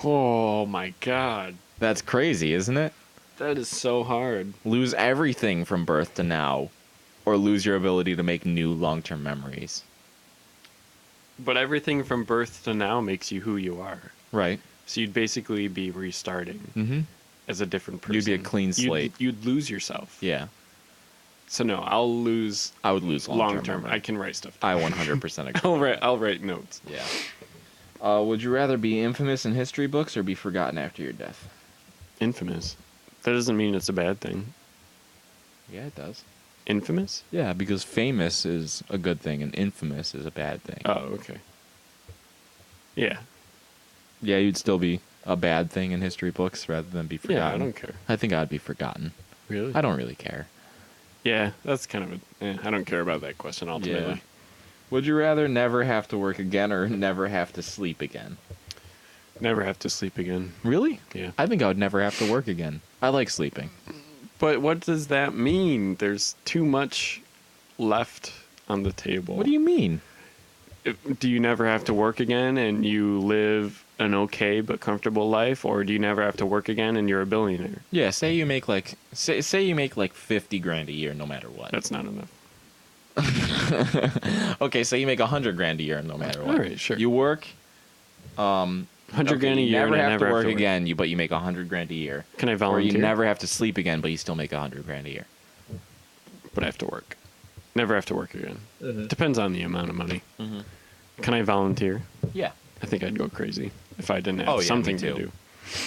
Oh my god. That's crazy, isn't it? That is so hard. Lose everything from birth to now, or lose your ability to make new long-term memories. But everything from birth to now makes you who you are. Right. So you'd basically be restarting Mm-hmm. as a different person. You'd be a clean slate. You'd lose yourself. Yeah. So no, I'll lose I would lose long long-term term. memory. I can write stuff. I 100% agree. I'll write notes. Yeah. Would you rather be infamous in history books or be forgotten after your death? Infamous. That doesn't mean it's a bad thing. Yeah, it does. Infamous? Yeah, because famous is a good thing and infamous is a bad thing. Oh, okay. Yeah. Yeah, you'd still be a bad thing in history books rather than be forgotten. Yeah, I don't care. I think I'd be forgotten. Really? I don't really care. Yeah, that's kind of I don't care about that question ultimately. Yeah. Would you rather never have to work again or never have to sleep again? Never have to sleep again. Really? Yeah. I think I would never have to work again. I like sleeping. But what does that mean? There's too much left on the table. What do you mean? Do you never have to work again and you live an okay but comfortable life, or do you never have to work again and you're a billionaire? Yeah, say you make like 50 grand a year no matter what. That's not enough. Okay, so you make 100 grand a year no matter what. All right, sure. You work 100 grand a you year. never and I have to never work again, but you make 100 grand a year. Can I Or volunteer? you never have to sleep again, but you still make 100 grand a year. But I have to work. Never have to work again. Depends on the amount of money. Mm-hmm. Can I volunteer? Yeah. I think I'd go crazy if I didn't have Oh, yeah, something me to too. do.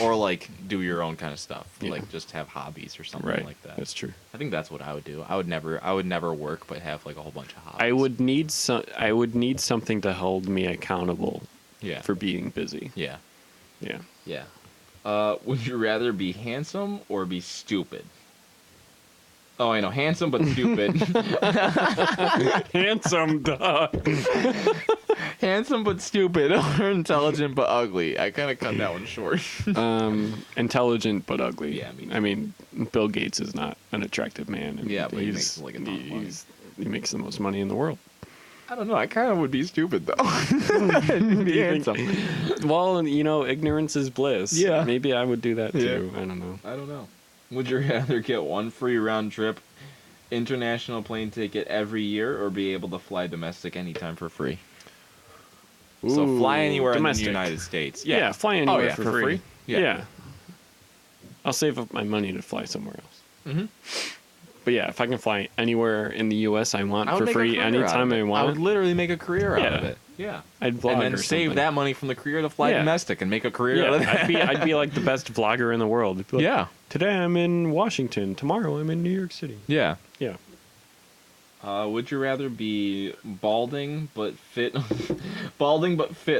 Or like do your own kind of stuff. Yeah. Like just have hobbies or something Right. like that. That's true. I think that's what I would do. I would never work, but have like a whole bunch of hobbies. I would need something to hold me accountable Yeah. for being busy. Yeah. Yeah. Yeah. Would you rather be handsome or be stupid? Oh, I know, handsome but stupid. Handsome dog. Handsome but stupid, or intelligent but ugly. I kind of cut that one short. Intelligent but ugly. Yeah, me too. I mean, Bill Gates is not an attractive man. And Yeah, but he makes like a ton of money. He makes the most money in the world. I don't know. I kind of would be stupid though. Be handsome. Well, ignorance is bliss. Yeah. Maybe I would do that too. I don't know. I don't know. Would you rather get one free round trip international plane ticket every year, or be able to fly domestic anytime for free? So fly anywhere domestic. in the United States. Yeah, fly anywhere yeah, for for free. free. Yeah. Yeah. I'll save up my money to fly somewhere else. Mm-hmm. But yeah, if I can fly anywhere in the U.S. I want I would for make a free career out anytime of it. I I want, would literally make a career out of Yeah. it. Yeah. I'd vlog And then or save something. that money from the career to fly Yeah. domestic and make a career out of Yeah, that. I'd be like the best vlogger in the world. I'd be like, Yeah. Today I'm in Washington. Tomorrow I'm in New York City. Yeah. Yeah. Would you rather be balding but fit,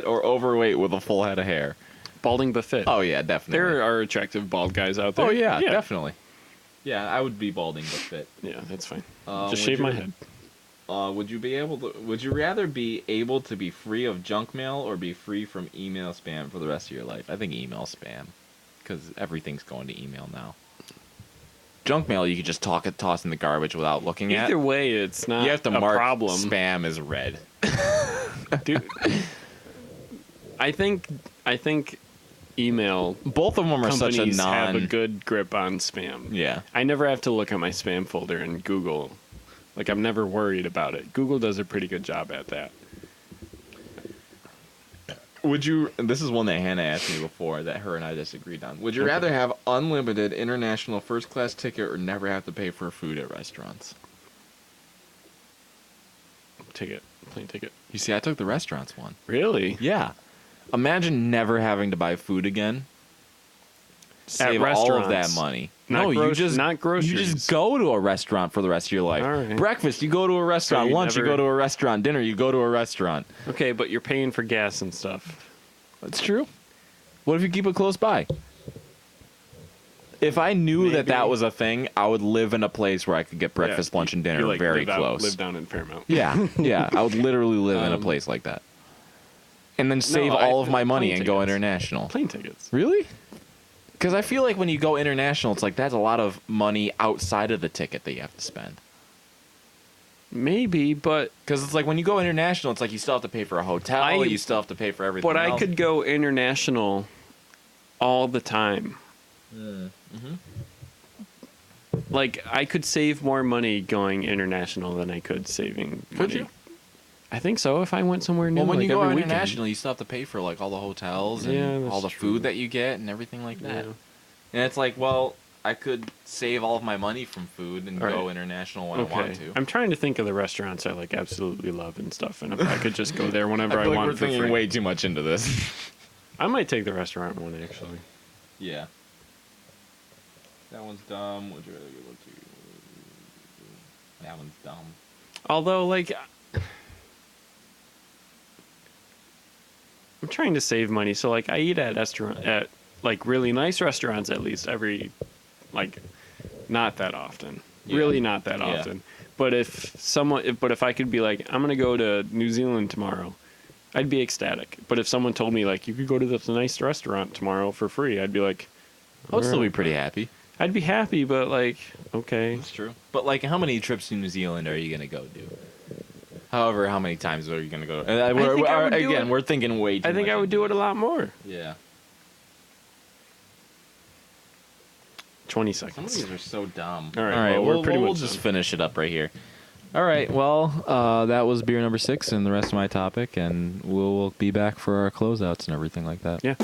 or overweight with a full head of hair? Balding but fit. Oh yeah, definitely. There are attractive bald guys out there. Oh yeah, definitely. Yeah, I would be balding but fit. Yeah, that's fine. Would Just shave you- my head. Would you rather be able to be free of junk mail or be free from email spam for the rest of your life? I think email spam, because everything's going to email now. Junk mail you could just toss in the garbage without looking at. Either way, it's not You have to a mark problem. spam as red. Dude, I think email Both of them are such a companies have a good grip on spam. Yeah. I never have to look at my spam folder in Google. Like, I'm never worried about it. Google does a pretty good job at that. Would you? This is one that Hannah asked me before that her and I disagreed on. Would you Okay. rather have unlimited international first class ticket or never have to pay for food at restaurants? Plane ticket. You see, I took the restaurants one. Really? Yeah. Imagine never having to buy food again. Save all of that restaurants. money. Not No, not you groceries. just go to a restaurant for the rest of your life. All right. Breakfast, you go to a restaurant. you Lunch, you never- go to a restaurant. Dinner, you go to a restaurant. Okay, but you're paying for gas and stuff. That's true. What if you keep it close by? If I knew that Maybe. was a thing, I would live in a place where I could get breakfast, lunch, and dinner You, like, very live close. live down in Fairmount. Yeah, yeah. I would literally live in a place like that. And then save all of my money plane and go tickets. international. Plane tickets. Really? Because I feel like when you go international, it's like that's a lot of money outside of the ticket that you have to spend. Maybe, but Because it's like when you go international, it's like you still have to pay for a hotel, you still have to pay for everything I else. could go international all the time. Mm-hmm. Like I could save more money going international than I could saving Could money. you? I think so. If I went somewhere new, Well, when like you go every weekend. international, you still have to pay for like all the hotels and Yeah, that's all the true. food that you get and everything like that. Yeah. And it's like, well, I could save all of my money from food and All go right. international when I want to. I'm trying to think of the restaurants I like absolutely love and stuff, and if I could just go there whenever I, feel like want we're for thinking free. way too much into this. I might take the restaurant one actually. Yeah. That one's dumb. Would you rather go to? That one's dumb. Although, like, I'm trying to save money, so like I eat at like really nice restaurants at least every, like, not that often. Yeah. Really not that Yeah. often. But if I could be like, I'm gonna go to New Zealand tomorrow, I'd be ecstatic. But if someone told me like you could go to this nice restaurant tomorrow for free, I'd be like, I would still be alright. pretty happy. I'd be happy, but like, okay. That's true. But like, how many trips to New Zealand are you gonna go do? However, how many times are you gonna go? think I would do Again, it- we're thinking way too I think much I would into do it this. a lot more. Yeah. 20 Some of seconds. these are so dumb. All right, well, we're we'll, pretty we'll much just done. finish it up right here. All right. Well, that was beer number 6 and the rest of my topic, and we'll be back for our closeouts and everything like that. Yeah.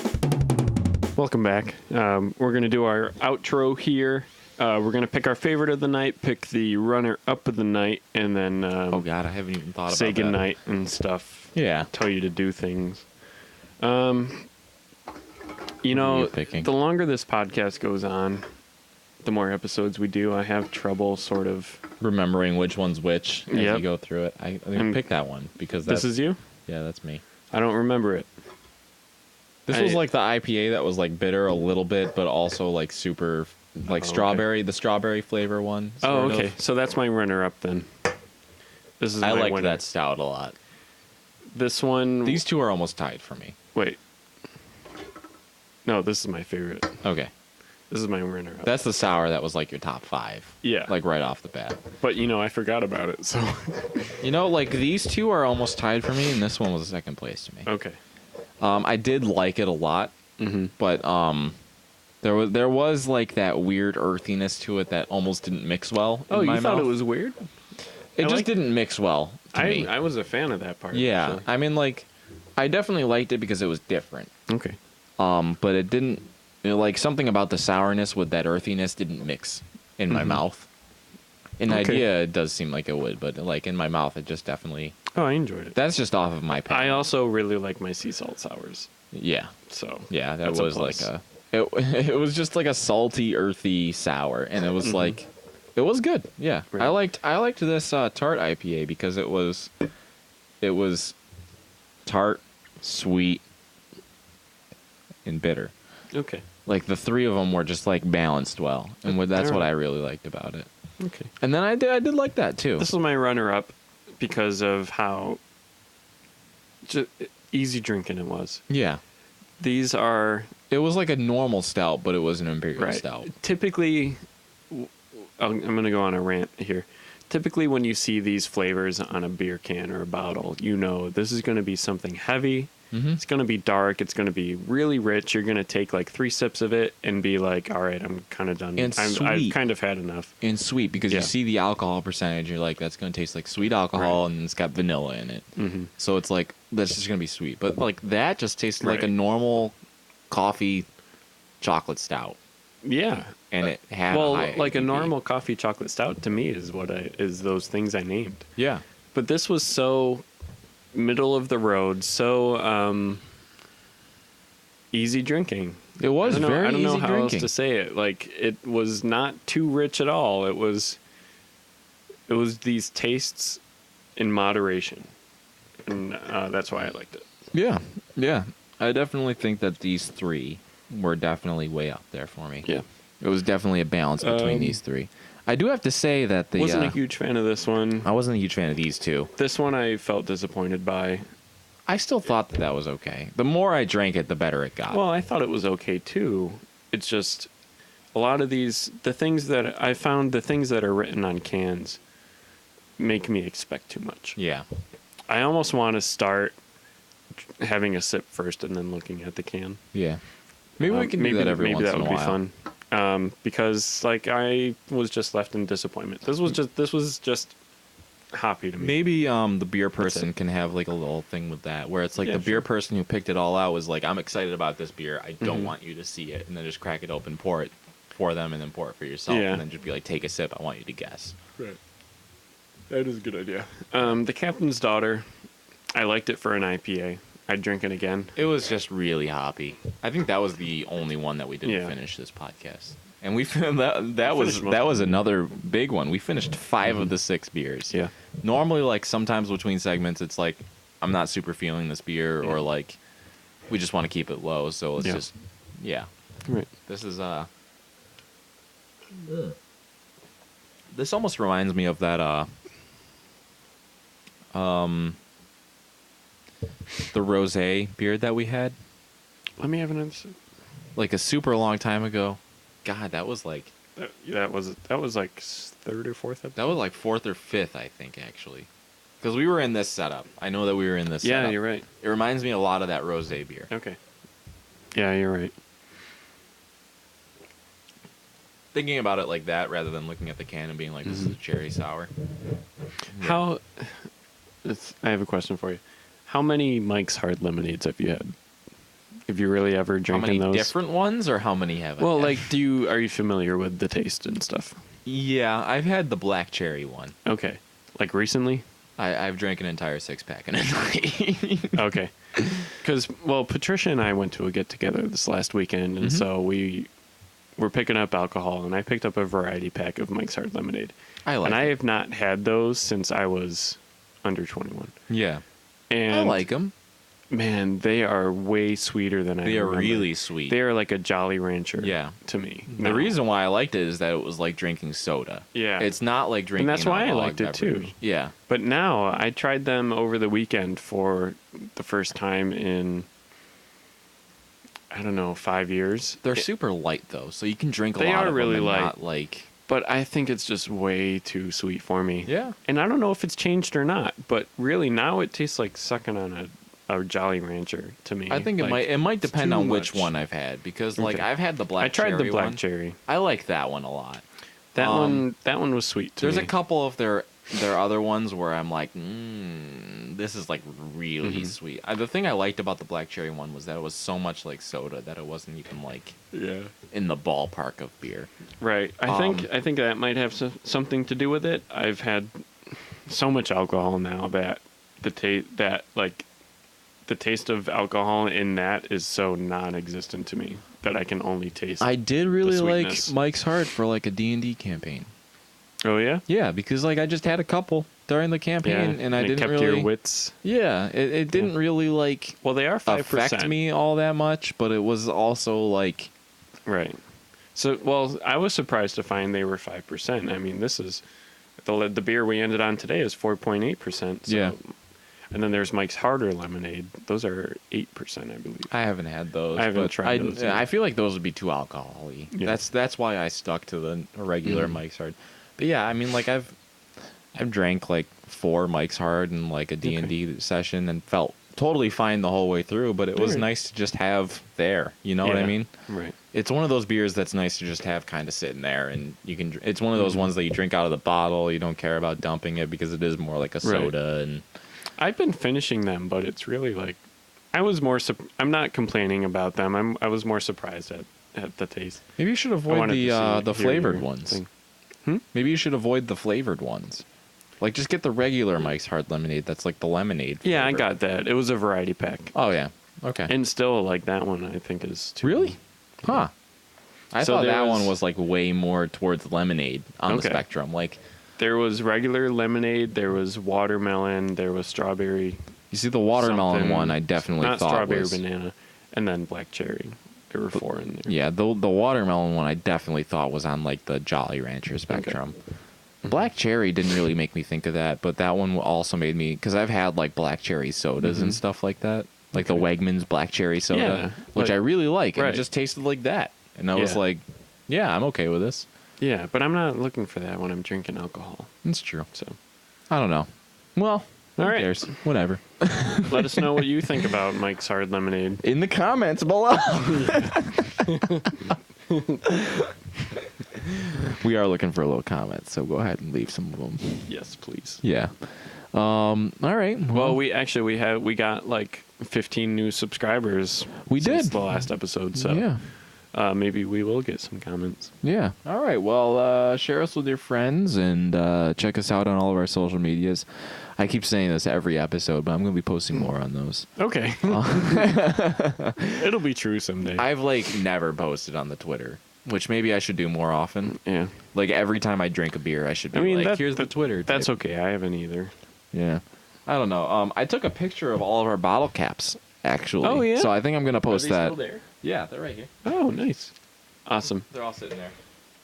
Welcome back. We're going to do our outro here. We're going to pick our favorite of the night, pick the runner-up of the night, and then Oh God, I haven't even thought say about that. goodnight and stuff. Yeah. Tell you to do things. You What are know, you picking? the longer this podcast goes on, the more episodes we do, I have trouble sort of... Remembering which one's which as Yep. you go through it. I think And pick that one because that's This is you? yeah, that's me. I don't remember it. This was like the IPA that was like bitter a little bit, but also like super like Oh, strawberry, the strawberry flavor one. Oh, sort okay. of. So that's my runner-up then. This is I my liked winner. that stout a lot. This one... These two are almost tied for me. Wait. No, this is my favorite. Okay. This is my runner-up. That's the sour that was like your top 5. Yeah. Like right off the bat. But, you know, I forgot about it, so... You know, like these two are almost tied for me, and this one was a second place to me. Okay. I did like it a lot, Mm-hmm. but there was like that weird earthiness to it that almost didn't mix well. Oh, in you my thought mouth. it was weird? It I just like- didn't mix well to me. I was a fan of that part. Yeah, actually. I mean, like, I definitely liked it because it was different. Okay. But it didn't, like, something about the sourness with that earthiness didn't mix in my mouth. In Okay. idea, it does seem like it would, but like in my mouth, it just definitely. Oh, I enjoyed it. That's just off of my I palate. also really like my sea salt sours. Yeah, So yeah, that that's a was like plus. it was just like a salty, earthy sour, and it was like, it was good. Yeah, Right. I liked this tart IPA because it was tart, sweet, and bitter. Okay. Like the three of them were just like balanced well, and that's what I really liked about it. Okay. And then I did like that too. This was my runner-up because of how easy drinking it was. Yeah, These are it was like a normal stout, but it was an imperial stout. Typically, I'm going to go on a rant here. Typically, when you see these flavors on a beer can or a bottle, you know this is going to be something heavy. Mm-hmm. It's going to be dark. It's going to be really rich. You're going to take like 3 sips of it and be like, all right, I'm kind of done. And I've sweet. kind of had enough. And sweet because Yeah. you see the alcohol percentage, you're like, that's going to taste like sweet alcohol, and it's got vanilla in it. Mm-hmm. So it's like that's just going to be sweet. But like that just tasted like Right. a normal coffee chocolate stout, Yeah. and it had Well, a high like a ABV. normal coffee chocolate stout to me is those things I named. Yeah. But this was so middle of the road, so easy drinking. It was I very don't know easy how drinking. else to say it. Like, it was not too rich at all. It was these tastes in moderation, and that's why I liked it. Yeah, yeah. I definitely think that these three were definitely way up there for me. Yeah. It was definitely a balance between these three. I do have to say that the Wasn't a huge fan of this one. I wasn't a huge fan of these two. This one I felt disappointed by. I still thought that that was okay. The more I drank it, the better it got. Well, I thought it was okay too. It's just a lot of the things that are written on cans make me expect too much. yeah. I almost want to start having a sip first and then looking at the can. Yeah. Maybe we can do that every once in a while. Maybe that would be fun. Because like I was just left in disappointment. This was just hoppy to me. Maybe the beer person it. can have like a little thing with that where it's like Yeah, the beer sure. person who picked it all out was like, I'm excited about this beer. I don't Mhm. want you to see it. And then just crack it open, pour it for them, and then pour it for yourself. Yeah. And then just be like, take a sip. I want you to guess. Right. That is a good idea. The Captain's Daughter, I liked it for an IPA. I'd drink it again. It was just really hoppy. I think that was the only one that we didn't Yeah. finish this podcast. And we that was finished most that of was them. another big one. We finished 5 of the 6 beers. Yeah. Normally, like sometimes between segments, it's like I'm not super feeling this beer, or like we just want to keep it low. So it's Yeah. just Right. This is This almost reminds me of that the rosé beer that we had Let me have another sip. like a super long time ago. God, that was like That was like third or fourth episode. that was like 4th or 5th, I think, actually. Because we were in this setup. I know that we were in this Yeah, setup. you're right. It reminds me a lot of that rosé beer. Okay. Yeah, you're right. Thinking about it like that rather than looking at the can and being like, this is a cherry sour. How? I have a question for you. How many Mike's Hard Lemonades have you had? Have you really ever How drinking many those? different ones, or how many have I Well, had? like, are you familiar with the taste and stuff? Yeah, I've had the black cherry one. Okay. Like recently? I've drank an entire 6-pack in a night. Okay. Because, well, Patricia and I went to a get-together this last weekend, and so we were picking up alcohol, and I picked up a variety pack of Mike's Hard Lemonade. I like and I it. have not had those since I was under 21. Yeah. And I like them. man, they are way sweeter than I They are remember. really sweet. They are like a Jolly Rancher. Yeah. To me. The reason why I liked it is that it was like drinking soda. Yeah. It's not like drinking that's an why I alcoholic liked it, too. beverage. Yeah. But now I tried them over the weekend for the first time in, I don't know, 5 years. They're super light though, so you can drink a They lot are of really them and light. not like But I think it's just way too sweet for me. Yeah. And I don't know if it's changed or not, but really now it tastes like sucking on a Jolly Rancher to me. I think it Like, might it's depend too on which much. one I've had because like Okay. I've had the black I tried cherry the black one. cherry. I like that one a lot. That Um, one was sweet to There's me. a couple of their other ones where I'm like, this is like really Mm-hmm. sweet. The thing I liked about the black cherry one was that it was so much like soda that it wasn't even like Yeah. in the ballpark of beer. Right. I think that might have something to do with it. I've had so much alcohol now that the taste of alcohol in that is so non-existent to me that I can only taste. I did really like sweetness. Mike's Hard for like a D&D campaign. Oh yeah. Yeah, because like I just had a couple during the campaign and I it didn't kept really your wits. Yeah, it didn't really like Well, they are 5%. affect me all that much, but it was also like Right. So, well, I was surprised to find they were 5%. I mean, this is the beer we ended on today is 4.8%. So, Yeah. And then there's Mike's Harder Lemonade. Those are 8%, I believe. I haven't had those. I haven't but tried those yet. I feel like those would be too alcohol-y. Yeah. That's why I stuck to the regular Mike's Hard. But yeah, I mean, like I've drank like 4 Mike's Hard in like a D&D session and felt totally fine the whole way through. But it was Alright. nice to just have there. You know what I Yeah. mean? Right. It's one of those beers that's nice to just have kind of sitting there, and you can. It's one of those ones that you drink out of the bottle. You don't care about dumping it because it is more like a soda. And I've been finishing them, but it's really like I'm not complaining about them. I was more surprised at the taste. maybe you should I avoid wanted to the hear flavored your ones. thing. Maybe you should avoid the flavored ones. Like just get the regular Mike's Hard Lemonade. That's like the lemonade. Yeah, I flavor. got that. It was a variety pack. Oh yeah. Okay. And still, like, that one I think is too. Really? Huh. I So thought there that one was- was like way more towards lemonade on the Okay. spectrum. Like, There was regular lemonade, there was watermelon, there was strawberry. you see, the watermelon something- one I definitely not thought strawberry, was. banana, and then black cherry. There were 4 in there. Yeah, the watermelon one I definitely thought was on like the Jolly Rancher spectrum. Black cherry didn't really make me think of that, but that one also made me, because I've had like black cherry sodas and stuff like that, like the Wegmans black cherry soda, Yeah, which like- I really like, and right. it just tasted like that, and I was Yeah. like, yeah, I'm okay with this. Yeah, but I'm not looking for that when I'm drinking alcohol. It's true. So I don't know. Well, who All right. cares? Whatever. let us know what you think about Mike's Hard Lemonade. In the comments below. We are looking for a little comments, so go ahead and leave some of them. Yes, please. Yeah. All right. Well, we got like 15 new subscribers. We since did. the last episode, so yeah. maybe we will get some comments. Yeah. All right. Well, share us with your friends and check us out on all of our social medias. I keep saying this every episode, but I'm going to be posting more on those. Okay, it'll be true someday. I've like never posted on the Twitter, which maybe I should do more often. Yeah, Like every time I drink a beer, I should be I mean, like, here's the Twitter. That's type. okay. I haven't either. Yeah. I don't know. I took a picture of all of our bottle caps, actually. Oh, yeah? So I think I'm going to post that. there? Yeah, they're right here. Oh, nice. Awesome. They're all sitting there.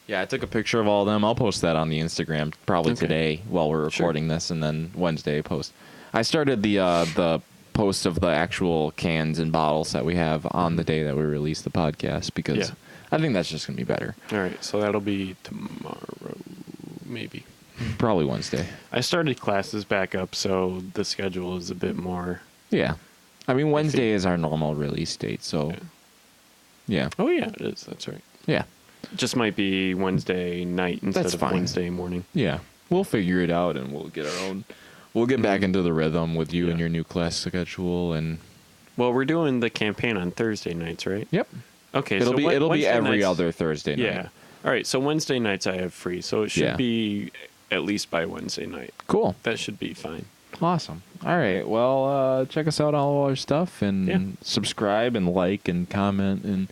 Yeah, I took a picture of all of them. I'll post that on the Instagram probably Okay. today while we're Sure. recording this, and then Wednesday post. I started the post of the actual cans and bottles that we have on the day that we release the podcast because Yeah. I think that's just going to be better. All right, so that'll be tomorrow, maybe. Probably Wednesday. I started classes back up, so the schedule is a bit more. Yeah. I mean, Wednesday is our normal release date, so yeah. Oh yeah, it is. That's right. Yeah. Just might be Wednesday night instead That's of fine. Wednesday morning. Yeah. We'll figure it out and we'll get our own. We'll get back into the rhythm with you and Yeah. your new class schedule and Well, we're doing the campaign on Thursday nights, right? yep. Okay, It'll so be Wednesday every nights- other Thursday night. Yeah. All right, so Wednesday nights I have free, so it should Yeah. be at least by Wednesday night. Cool. That should be fine. Awesome. All right. Well, check us out on all our stuff and Yeah. subscribe and like and comment and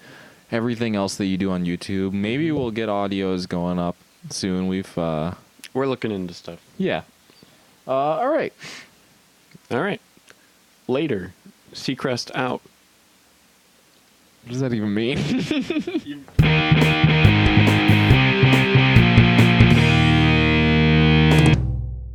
everything else that you do on YouTube. Maybe we'll get audios going up soon. We're looking into stuff. Yeah. All right. All right. Later. Seacrest out. What does that even mean?